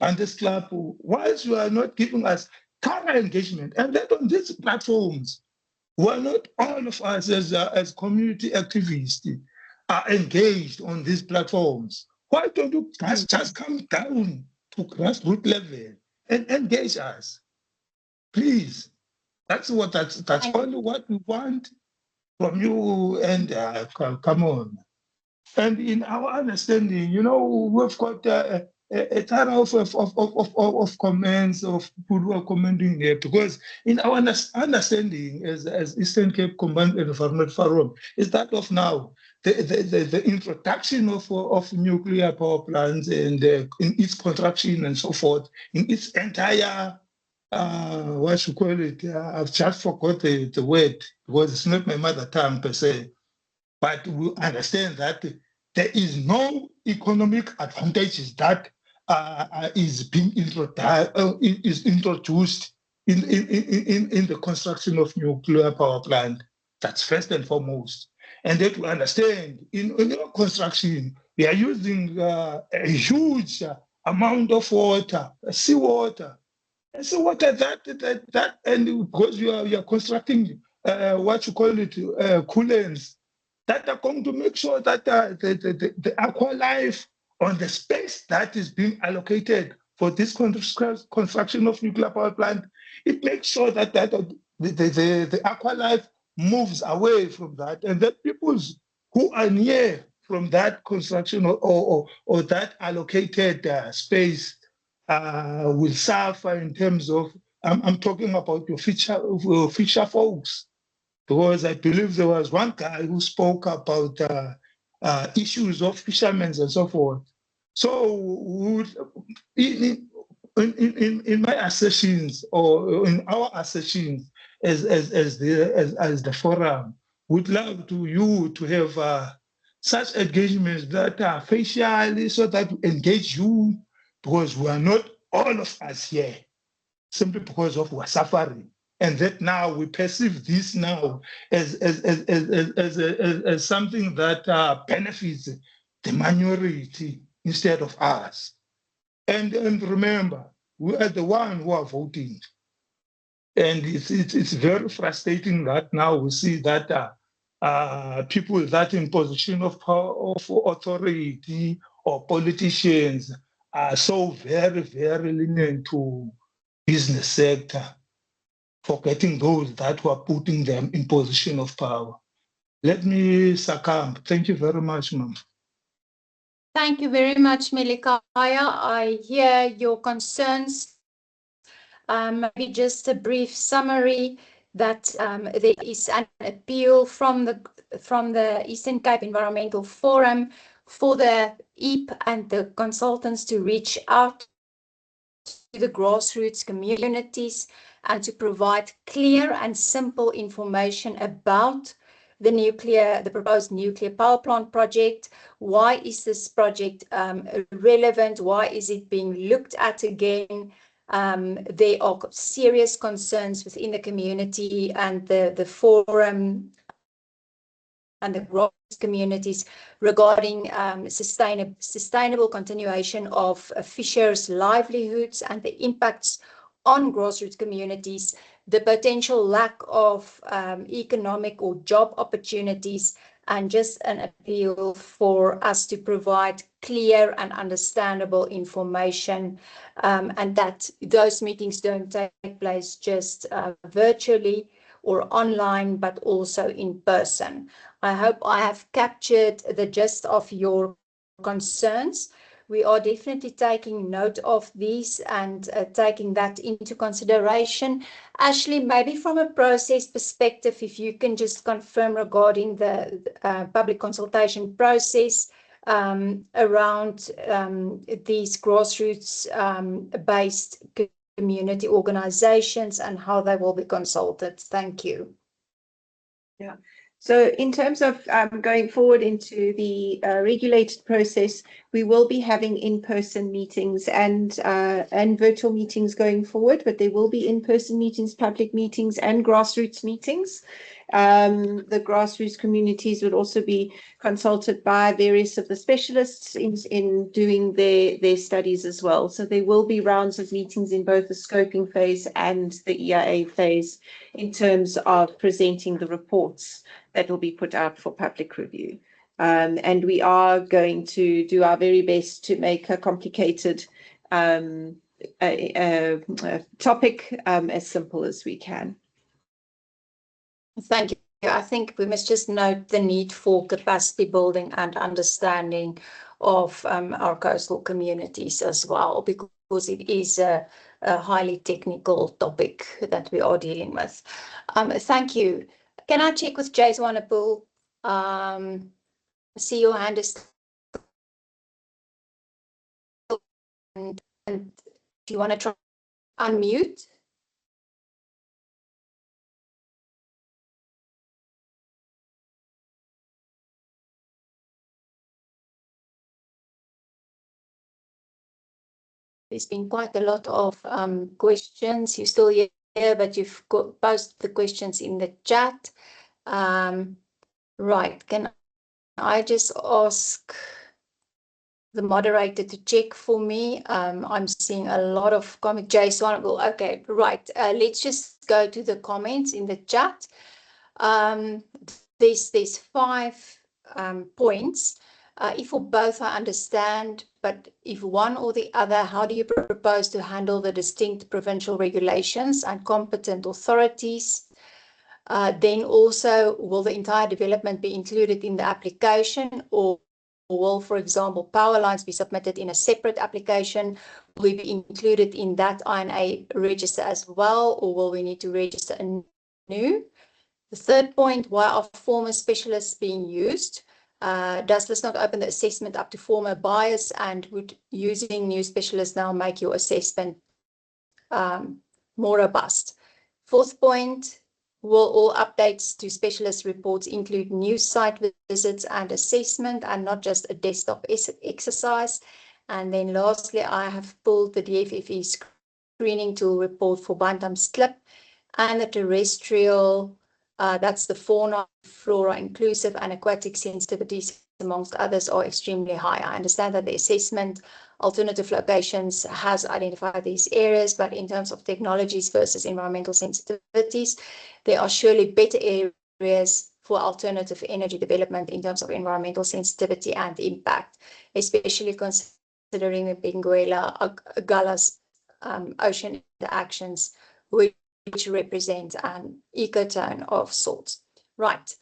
Andes Club. Whilst you are not giving us thorough engagement, and that on these platforms, were not all of us as community activists are engaged on these platforms. Why don't you guys just come down to grassroots level and engage us? Please. That's only what we want from you, and come on. And in our understanding, you know, we've got a ton of comments of people who are commenting here, because in our understanding as Eastern Cape Combined Environment Forum is that of now the introduction of nuclear power plants and in its construction and so forth, in its entire what you call it, I've just forgot the word because it's not my mother tongue per se. But we understand that there is no economic advantages that is being introduced in the construction of nuclear power plant. That's first and foremost. And that we understand in our construction, we are using a huge amount of water, seawater. And seawater that and because you are constructing what you call it, coolants, that are going to make sure that the aqua life on the space that is being allocated for this construction of nuclear power plant, it makes sure that the aqua life moves away from that, and that people who are near from that construction or that allocated space will suffer in terms of, I'm talking about your fisher folks, because I believe there was one guy who spoke about issues of fishermen and so forth. So in my assertions, or in our assertions as the forum, would love you to have such engagements that are facially, so that we engage you, because we are not all of us here simply because of our suffering. And that now we perceive this now as something that benefits the minority instead of us. And remember, we are the ones who are voting. And it's very frustrating that now we see that people that in position of power, of authority, or politicians are so very, very lenient to business sector, forgetting those that were putting them in position of power. Let me succumb. Thank you very much, ma'am. Thank you very much, Melikaya. I hear your concerns. Maybe just a brief summary that there is an appeal from the Eastern Cape Environmental Forum for the EAP and the consultants to reach out to the grassroots communities and to provide clear and simple information about the proposed nuclear power plant project. Why is this project relevant? Why is it being looked at again? There are serious concerns within the community and the forum and the grassroots communities regarding sustainable continuation of fishers' livelihoods and the impacts on grassroots communities, the potential lack of economic or job opportunities, and just an appeal for us to provide clear and understandable information, and that those meetings don't take place just virtually or online, but also in person. I hope I have captured the gist of your concerns. We are definitely taking note of these and taking that into consideration. Ashley, maybe from a process perspective, if you can just confirm regarding the public consultation process around these grassroots-based community organizations and how they will be consulted. Thank you. Yeah, So in terms of going forward into the regulated process, we will be having in-person meetings and virtual meetings going forward, but there will be in-person meetings, public meetings, and grassroots meetings. The grassroots communities would also be consulted by various of the specialists in doing their studies as well. So there will be rounds of meetings in both the scoping phase and the EIA phase in terms of presenting the reports that will be put out for public review. And we are going to do our very best to make a complicated topic as simple as we can. Thank you. I think we must just note the need for capacity building and understanding of our coastal communities as well, because it is a highly technical topic that we are dealing with. Thank you. Can I check with Jason Wanapul? See your hand is still, and do you want to try unmute? There's been quite a lot of questions. You're still here, but you've posted the questions in the chat. Right, can I just ask the moderator to check for me? I'm seeing a lot of comments. Jason, okay, right. Let's just go to the comments in the chat. There's 5 points. If for both I understand, but if one or the other, how do you propose to handle the distinct provincial regulations and competent authorities? Then also, will the entire development be included in the application, or will, for example, power lines be submitted in a separate application? Will we be included in that INA register as well, or will we need to register anew? The third point, why are former specialists being used? Does this not open the assessment up to former buyers, and would using new specialists now make your assessment more robust? Fourth point, will all updates to specialist reports include new site visits and assessment and not just a desktop exercise? And then lastly, I have pulled the DFFE screening tool report for Bantam's Klip and the terrestrial, that's the fauna, flora inclusive and aquatic sensitivities, amongst others, are extremely high. I understand that the assessment alternative locations has identified these areas, but in terms of technologies versus environmental sensitivities, there are surely better areas for alternative energy development in terms of environmental sensitivity and impact, especially considering the Benguela Gallas ocean interactions, which represent an ecotone of sorts. Right.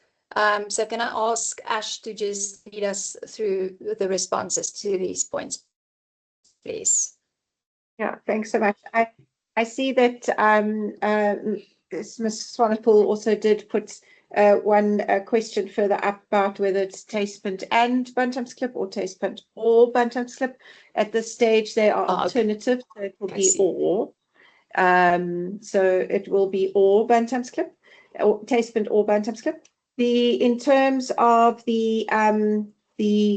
So can I ask Ash to just lead us through the responses to these points, please? Yeah, thanks so much. I see that Ms. Swanepoel also did put one question further up about whether it's Tastepunt and Bantam's Klip or Tastepunt or Bantam's Klip. At this stage, they are alternatives, so it will be or. So it will be or Bantam's Klip, or Tastepunt or Bantam's Klip. In terms of the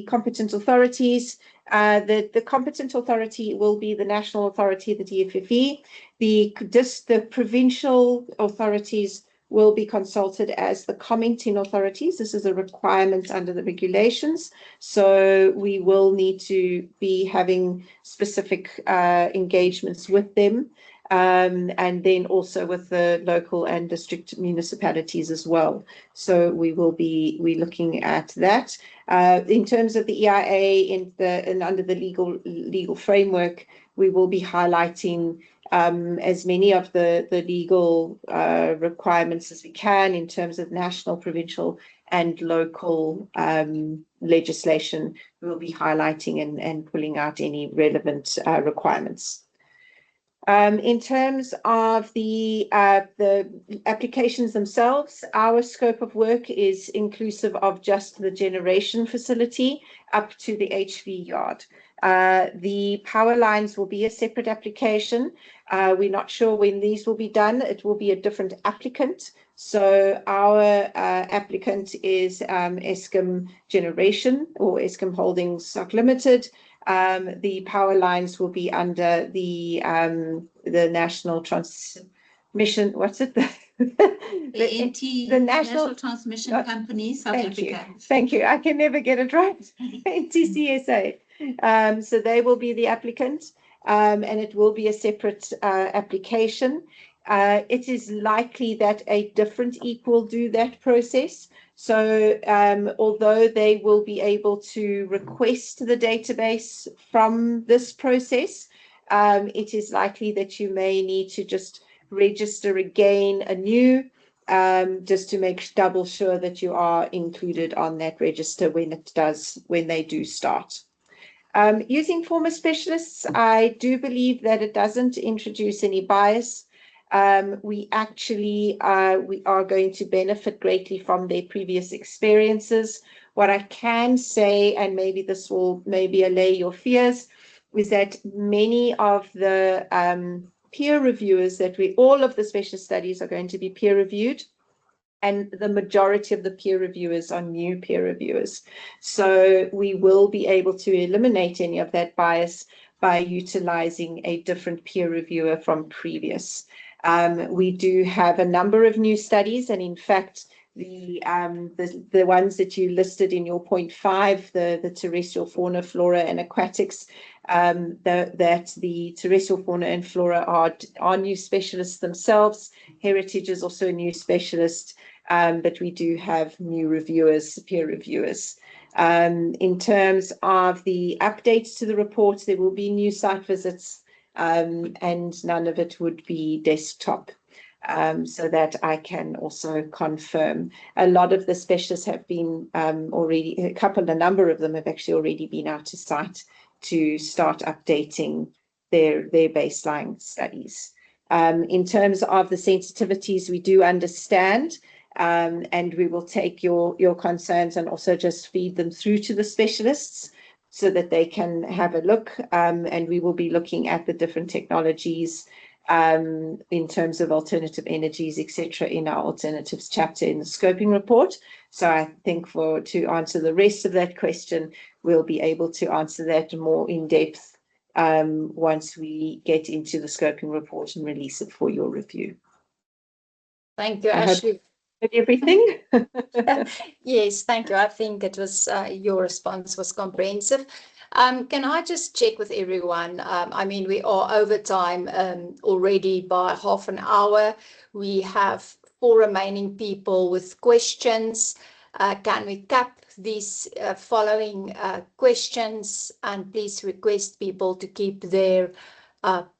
competent authorities, the competent authority will be the national authority, the DFFE. The provincial authorities will be consulted as the commenting authorities. This is a requirement under the regulations. So we will need to be having specific engagements with them. And then also with the local and district municipalities as well. So we're looking at that. In terms of the EIA and under the legal framework, we will be highlighting as many of the legal requirements as we can in terms of national, provincial, and local legislation. We will be highlighting and pulling out any relevant requirements. In terms of the applications themselves, our scope of work is inclusive of just the generation facility up to the HV yard. The power lines will be a separate application. We're not sure when these will be done. It will be a different applicant. So our applicant is Eskom Generation or Eskom Holdings Stock Limited. The power lines will be under the National Transmission. What's it? the National Transmission Company, South Africa. Thank you. I can never get it right. NTCSA. So they will be the applicant, and it will be a separate application. It is likely that a different EQ will do that process. So although they will be able to request the database from this process, it is likely that you may need to just register again anew, just to make double sure that you are included on that register when they do start. Using former specialists, I do believe that it doesn't introduce any bias. We actually we are going to benefit greatly from their previous experiences. What I can say, and maybe this will allay your fears, is that many of the peer reviewers all of the specialist studies are going to be peer reviewed, and the majority of the peer reviewers are new peer reviewers. So we will be able to eliminate any of that bias by utilizing a different peer reviewer from previous. We do have a number of new studies, and in fact, the ones that you listed in your point 5, the terrestrial fauna, flora, and aquatics, that the terrestrial fauna and flora are new specialists themselves. Heritage is also a new specialist, but we do have new reviewers, peer reviewers. In terms of the updates to the reports, there will be new site visits, and none of it would be desktop. So that I can also confirm. A lot of the specialists have been already, a number of them have actually already been out to site to start updating their baseline studies. In terms of the sensitivities, we do understand, and we will take your concerns and also just feed them through to the specialists so that they can have a look, and we will be looking at the different technologies in terms of alternative energies, etc., in our alternatives chapter in the scoping report. So I think to answer the rest of that question, we'll be able to answer that more in depth once we get into the scoping report and release it for your review. Thank you, Ashley. Everything? Yes, thank you. I think it was your response was comprehensive. Can I just check with everyone? I mean, we are over time already by half an hour. We have 4 remaining people with questions. Can we cap these following questions, and please request people to keep their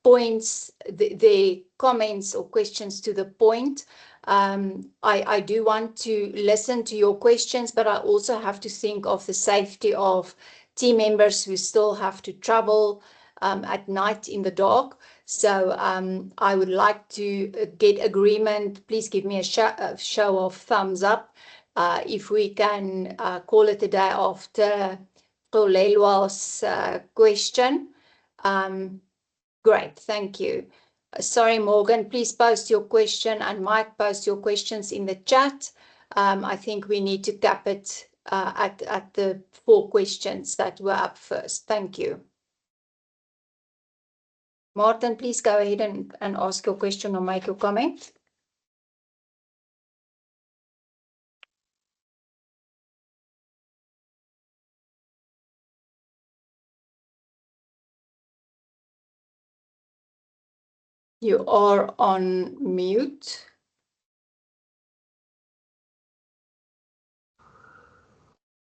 points, their comments or questions to the point. I do want to listen to your questions, but I also have to think of the safety of team members who still have to travel at night in the dark. So I would like to get agreement. Please give me a show of thumbs up if we can call it a day after Tolelwa's question. Great, thank you. Sorry, Morgan, please post your question, and Mike, post your questions in the chat. I think we need to cap it at the 4 questions that were up first. Thank you. Martin, please go ahead and ask your question or make your comment. You are on mute.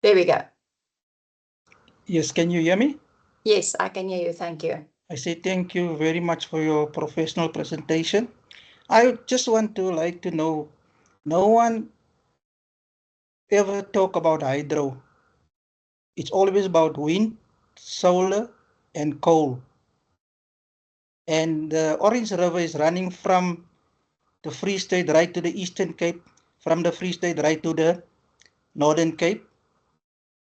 There we go. Yes, can you hear me? Yes, I can hear you. Thank you. I say thank you very much for your professional presentation. I just want to know, no one ever talk about hydro. It's always about wind, solar, and coal. And the Orange River is running from the Free State right to the Eastern Cape, from the Free State right to the Northern Cape.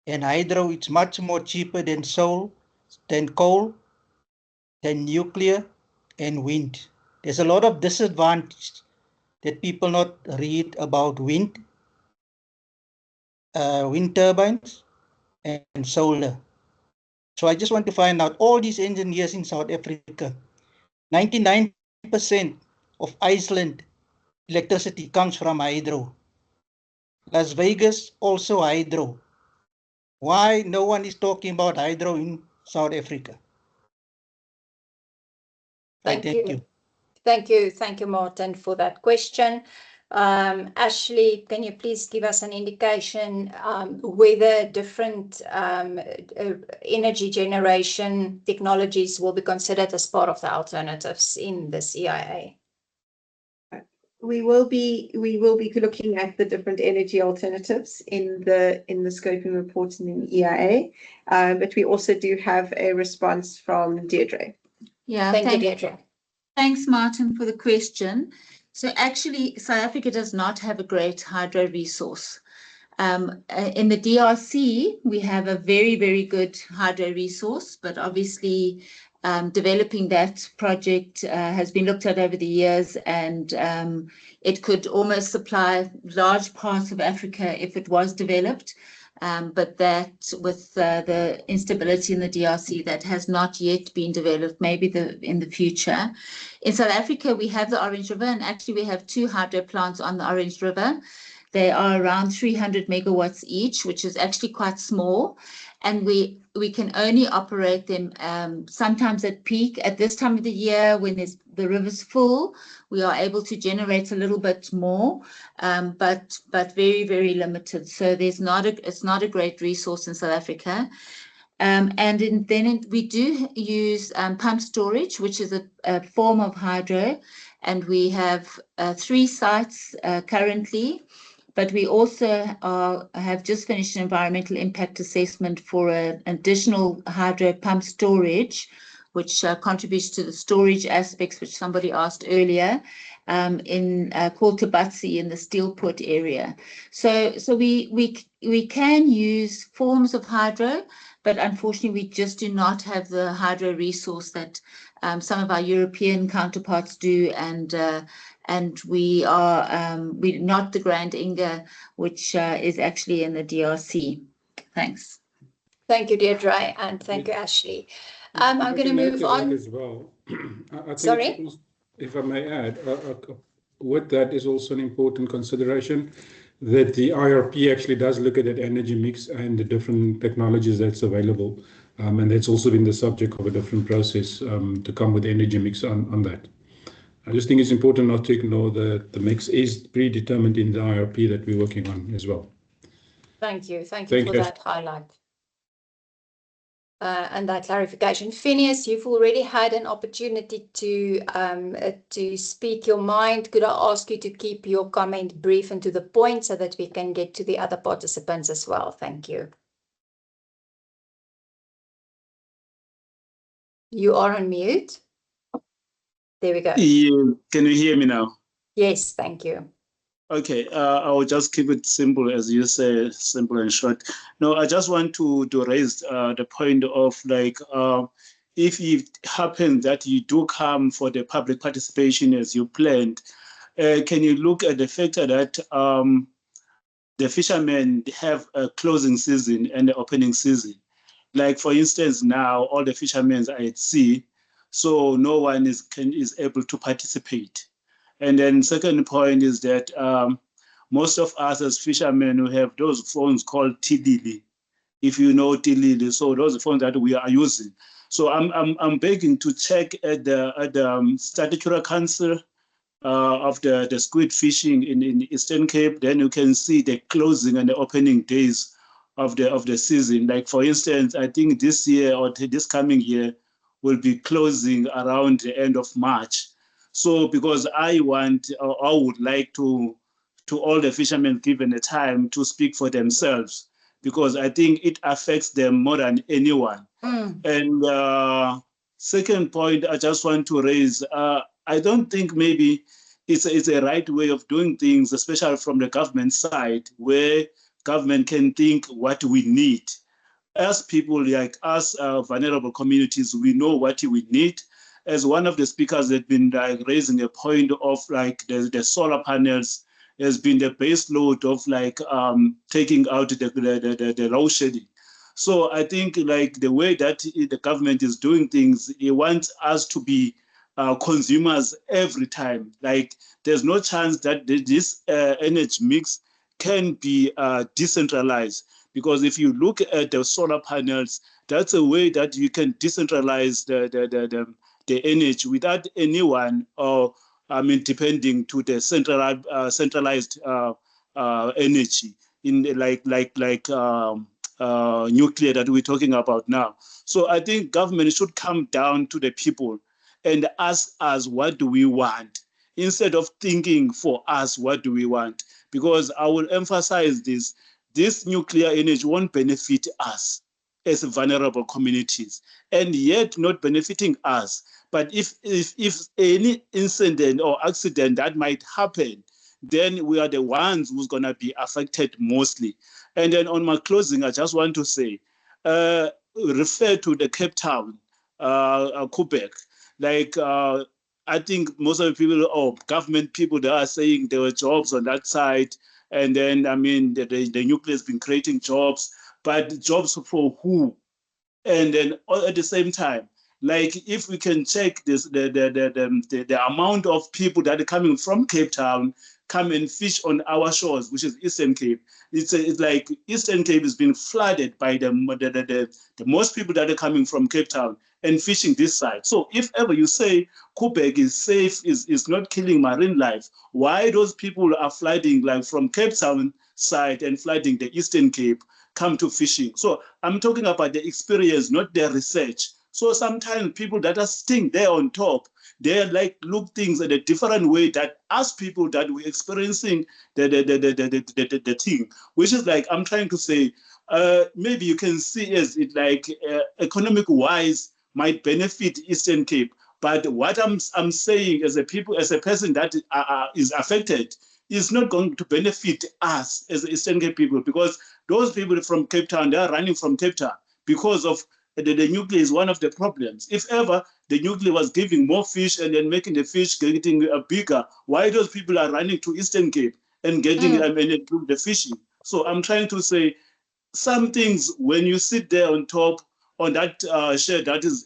And hydro, it's much more cheaper than coal, than nuclear, and wind. There's a lot of disadvantage that people not read about wind, wind turbines and solar. So I just want to find out, all these engineers in South Africa, 99% of Iceland electricity comes from hydro. Las Vegas, also hydro. Why no one is talking about hydro in South Africa? Thank you. Thank you, Martin, for that question. Ashley, can you please give us an indication whether different energy generation technologies will be considered as part of the alternatives in this EIA? We will be looking at the different energy alternatives in the scoping report in the EIA, but we also do have a response from Deirdre. Yeah, Thank you, Deirdre. Thanks, Martin, for the question. So actually, South Africa does not have a great hydro resource. In the DRC, we have a very, very good hydro resource, but obviously developing that project has been looked at over the years, and it could almost supply large parts of Africa if it was developed. But that with the instability in the DRC, that has not yet been developed, maybe in the future. In South Africa, we have the Orange River, and actually we have 2 hydro plants on the Orange River. They are around 300 megawatts each, which is actually quite small. And we can only operate them sometimes at peak. At this time of the year, when the river's full, we are able to generate a little bit more, but very, very limited. So it's not a great resource in South Africa. We do use pump storage, which is a form of hydro. And we have 3 sites currently. But we also have just finished an environmental impact assessment for an additional hydro pump storage, which contributes to the storage aspects, which somebody asked earlier, called Tabatsi in the Steelport area. So we can use forms of hydro, but unfortunately we just do not have the hydro resource that some of our European counterparts do, and we're not the Grand Inga, which is actually in the DRC. Thanks. Thank you, Deirdre, and thank you, Ashley. I'm going to move on. As well. I think Sorry? If I may add, with that is also an important consideration that the IRP actually does look at that energy mix and the different technologies that's available. And that's also been the subject of a different process to come with energy mix on that. I just think it's important not to ignore that the mix is predetermined in the IRP that we're working on as well. Thank you. Thank you for that highlight. And that clarification. Phineas, you've already had an opportunity to speak your mind. Could I ask you to keep your comment brief and to the point so that we can get to the other participants as well? Thank you. You are on mute. There we go. Can you hear me now? Yes, thank you. Okay, I will just keep it simple, as you say, simple and short. No, I just want to raise the point of like, if it happens that you do come for the public participation as you planned, can you look at the factor that the fishermen have a closing season and the opening season? Like, for instance, now all the fishermen are at sea, so no one is able to participate. And then second point is that most of us as fishermen, we have those phones called Tilili, if you know Tilili. So those are phones that we are using. So I'm begging to check at the Statutory Council of the squid fishing in the Eastern Cape. Then you can see the closing and the opening days of the season. Like, for instance, I think this year or this coming year will be closing around the end of March. So because I would like to all the fishermen given the time to speak for themselves, because I think it affects them more than anyone. And second point I just want to raise, I don't think maybe it's a right way of doing things, especially from the government side, where government can think what we need. As people like us, vulnerable communities, we know what we need. as one of the speakers had been like raising a point of like the solar panels has been the base load of like taking out the load shedding. So I think like the way that the government is doing things, it wants us to be consumers every time. Like there's no chance that this energy mix can be decentralized, because if you look at the solar panels, that's a way that you can decentralize the energy without anyone or depending to the centralized energy in nuclear that we're talking about now. So I think government should come down to the people and ask us what do we want, instead of thinking for us what do we want. Because I will emphasize this nuclear energy won't benefit us as vulnerable communities, and yet not benefiting us. But if any incident or accident that might happen, then we are the ones who's going to be affected mostly. And then on my closing, I just want to say, refer to the Cape Town, Quebec. Like, I think most of the people, or government people, they are saying there were jobs on that side. And then, I mean, the nuclear has been creating jobs, but jobs for who? And then at the same time, like if we can check this, the amount of people that are coming from Cape Town come and fish on our shores, which is Eastern Cape. It's like Eastern Cape has been flooded by the most people that are coming from Cape Town and fishing this side. So if ever you say Quebec is safe, is not killing marine life, why those people are flooding like from Cape Town side and flooding the Eastern Cape come to fishing? So I'm talking about the experience, not the research. So sometimes people that are sitting there on top, they like look things in a different way that us people that we're experiencing the thing, which is like I'm trying to say, maybe you can see as it like economic wise might benefit Eastern Cape, but what I'm saying as a person that is affected is not going to benefit us as Eastern Cape people, because those people from Cape Town, they are running from Cape Town because of the nuclear is one of the problems. If ever the nuclear was giving more fish and then making the fish getting bigger, why those people are running to Eastern Cape and getting the fishing? So I'm trying to say some things when you sit there on top on that shed that is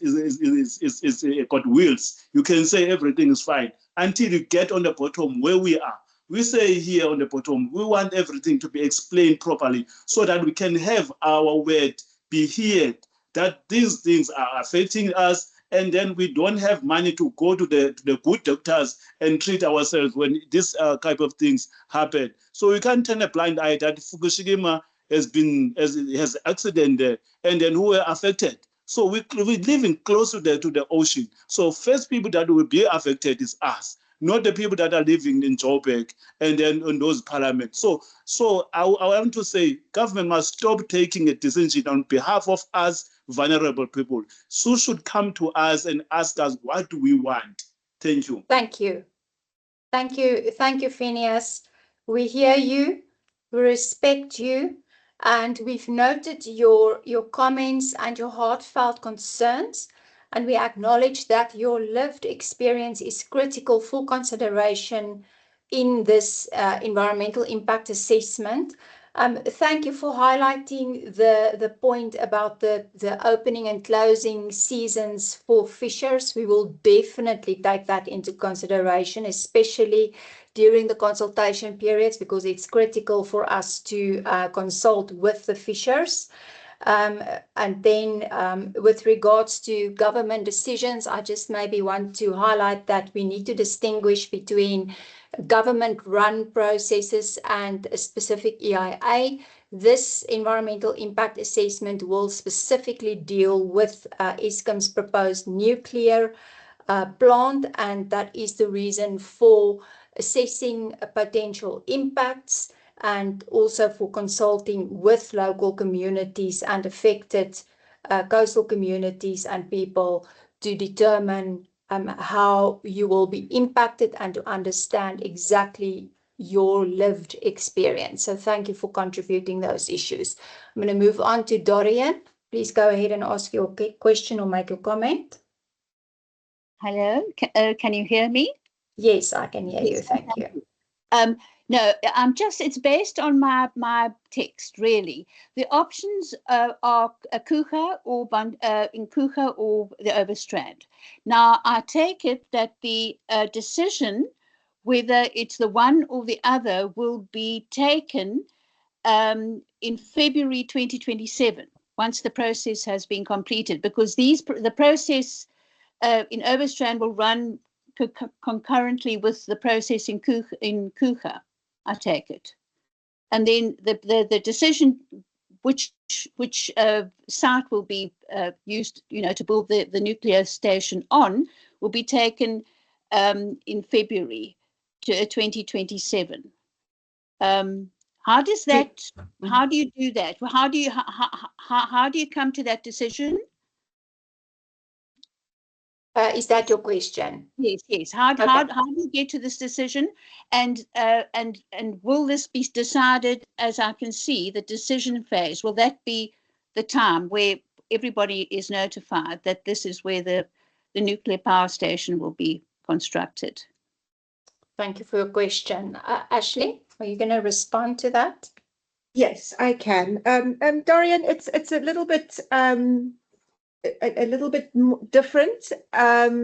got wheels, you can say everything is fine until you get on the bottom where we are. We say here on the bottom, we want everything to be explained properly so that we can have our word be heard, that these things are affecting us, and then we don't have money to go to the good doctors and treat ourselves when this type of things happen. So we can't turn a blind eye that Fukushima has accident there, and then who were affected. So we're living close to the ocean. So first people that will be affected is us, not the people that are living in Joburg and then on those parliaments. So I want to say government must stop taking a decision on behalf of us vulnerable people. So should come to us and ask us, what do we want? Thank you. Thank you. Thank you. Thank you, Phineas. We hear you, we respect you, and we've noted your comments and your heartfelt concerns, and we acknowledge that your lived experience is critical for consideration in this environmental impact assessment. Thank you for highlighting the point about the opening and closing seasons for fishers. We will definitely take that into consideration, especially during the consultation periods, because it's critical for us to consult with the fishers. And then with regards to government decisions, I just maybe want to highlight that we need to distinguish between government-run processes and a specific EIA. This environmental impact assessment will specifically deal with Eskom's proposed nuclear plant, and that is the reason for assessing potential impacts and also for consulting with local communities and affected coastal communities and people to determine how you will be impacted and to understand exactly your lived experience. So thank you for contributing those issues. I'm going to move on to Dorian. Please go ahead and ask your question or make your comment. Hello, can you hear me? Yes, I can hear you. Thank you. No, it's based on my text, really. The options are Kucha or in Kucha or the Overstrand. Now, I take it that the decision, whether it's the one or the other, will be taken in February 2027, once the process has been completed, because the process in Overstrand will run concurrently with the process in Kucha, I take it. And then the decision which site will be used, to build the nuclear station on, will be taken in February 2027. How does that? How do you do that? How do you come to that decision? Is that your question? Yes. How do you get to this decision? And will this be decided, as I can see, the decision phase? Will that be the time where everybody is notified that this is where the nuclear power station will be constructed? Thank you for your question. Ashley, are you going to respond to that? Yes, I can. Dorian, it's a little bit different.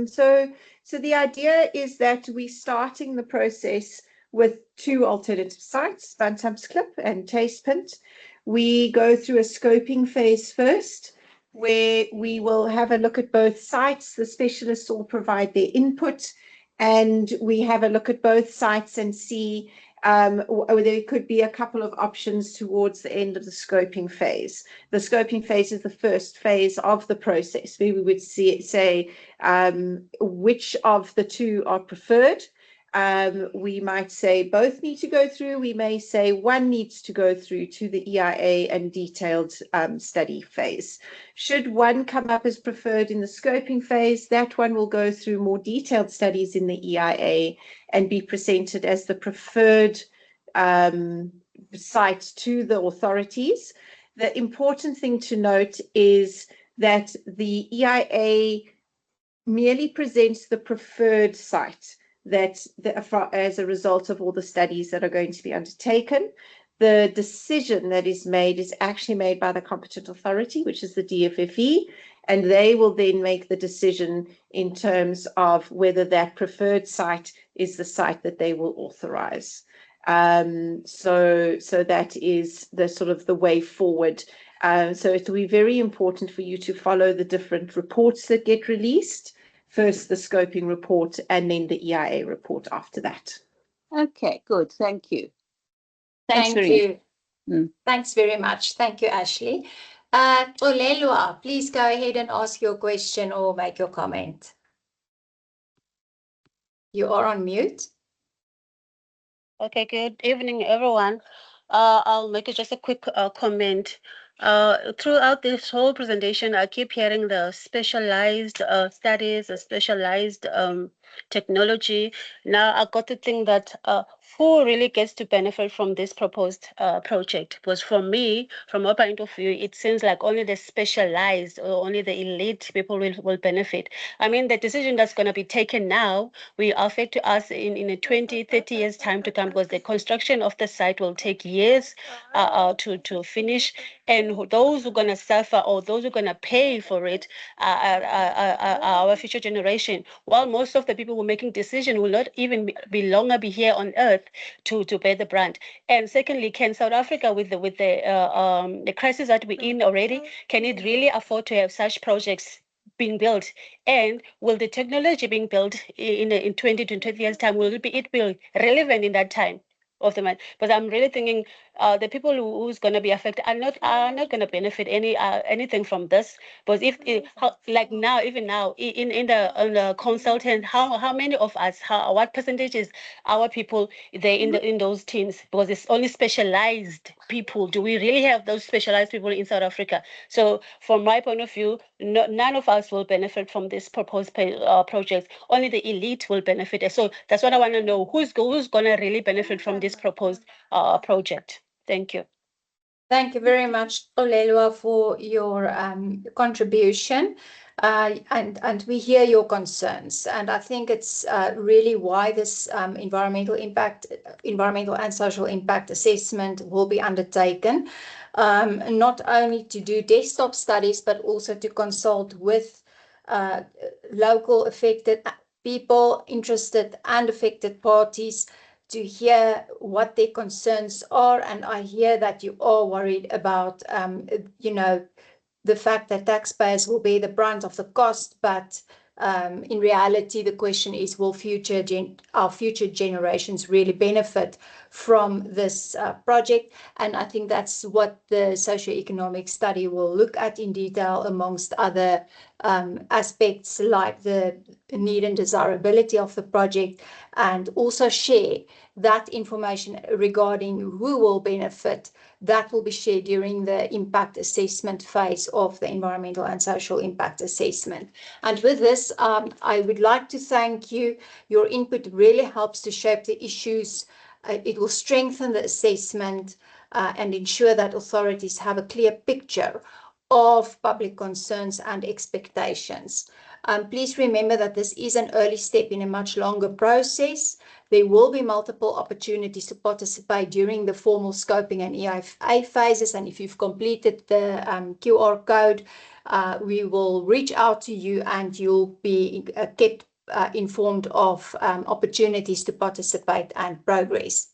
So the idea is that we're starting the process with two alternative sites, Bantamsklip and Tastepunt. We go through a scoping phase first, where we will have a look at both sites. The specialists will provide their input, and we have a look at both sites and see there could be a couple of options towards the end of the scoping phase. The scoping phase is the first phase of the process, where we would say which of the two are preferred. We might say both need to go through. We may say one needs to go through to the EIA and detailed study phase. Should one come up as preferred in the scoping phase, that one will go through more detailed studies in the EIA and be presented as the preferred site to the authorities. The important thing to note is that the EIA merely presents the preferred site as a result of all the studies that are going to be undertaken. The decision that is made is actually made by the competent authority, which is the DFFE, and they will then make the decision in terms of whether that preferred site is the site that they will authorize. So that is the sort of the way forward. So it will be very important for you to follow the different reports that get released. First, the scoping report, and then the EIA report after that. Okay, good. Thank you. Thank you. Thanks very much. Thank you, Ashley. Olelwa, please go ahead and ask your question or make your comment. You are on mute. Okay, good evening, everyone. I'll make just a quick comment. Throughout this whole presentation, I keep hearing the specialized studies, the specialized technology. Now I got to think that who really gets to benefit from this proposed project? Because for me, from my point of view, it seems like only the specialized or only the elite people will benefit. I mean, the decision that's going to be taken now will affect us in a 20, 30 years time to come, because the construction of the site will take years to finish. And those who are going to suffer, or those who are going to pay for it, our future generation. While most of the people who are making decisions will not even be longer be here on earth to bear the brunt. And secondly, can South Africa, with the crisis that we're in already, can it really afford to have such projects being built? And will the technology being built in 20 to 30 years time, will it be relevant in that time of the month? But I'm really thinking the people who's going to be affected are not going to benefit anything from this. But like now, even now in the consultant, how many of us, what percentage is our people there in those teams? Because it's only specialized people. Do we really have those specialized people in South Africa? So from my point of view, none of us will benefit from this proposed project. Only the elite will benefit. So that's what I want to know. Who's going to really benefit from this proposed project? Thank you. Thank you very much, Olelwa, for your contribution. And we hear your concerns, and I think it's really why this environmental and social impact assessment will be undertaken, not only to do desktop studies, but also to consult with local affected people, interested and affected parties, to hear what their concerns are. And I hear that you are worried about, the fact that taxpayers will bear the brunt of the cost, but in reality, the question is, will our future generations really benefit from this project? And I think that's what the socioeconomic study will look at in detail, amongst other aspects like the need and desirability of the project, and also share that information regarding who will benefit. That will be shared during the impact assessment phase of the environmental and social impact assessment. And with this, I would like to thank you. Your input really helps to shape the issues. It will strengthen the assessment and ensure that authorities have a clear picture of public concerns and expectations. Please remember that this is an early step in a much longer process. There will be multiple opportunities to participate during the formal scoping and EIA phases. And if you've completed the QR code, we will reach out to you and you'll be kept informed of opportunities to participate and progress.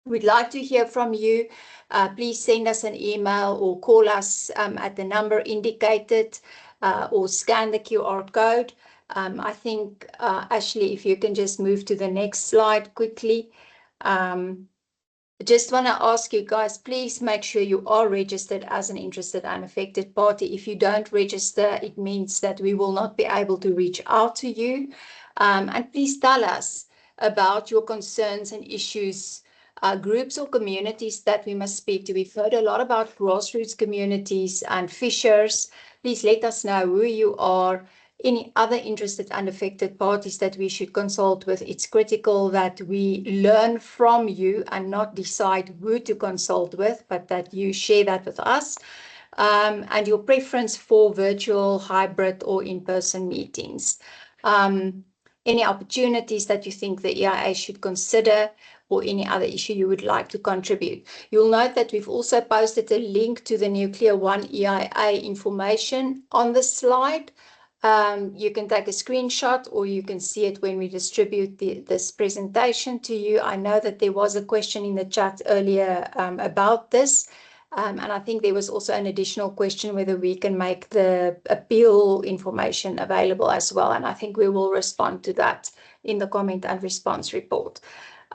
We'd like to hear from you. Please send us an email or call us at the number indicated, or scan the QR code. I think, Ashley, if you can just move to the next slide quickly. Just want to ask you guys, please make sure you are registered as an interested and affected party. If you don't register, it means that we will not be able to reach out to you. And please tell us about your concerns and issues, groups or communities that we must speak to. We've heard a lot about grassroots communities and fishers. Please let us know who you are, any other interested and affected parties that we should consult with. It's critical that we learn from you and not decide who to consult with, but that you share that with us, and your preference for virtual, hybrid, or in-person meetings. Any opportunities that you think the EIA should consider, or any other issue you would like to contribute. You'll note that we've also posted a link to the Nuclear One EIA information on the slide. You can take a screenshot, or you can see it when we distribute this presentation to you. I know that there was a question in the chat earlier about this, and I think there was also an additional question whether we can make the appeal information available as well, and I think we will respond to that in the comment and response report.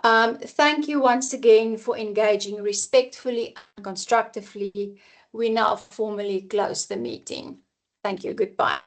Thank you once again for engaging respectfully and constructively. We now formally close the meeting. Thank you. Goodbye.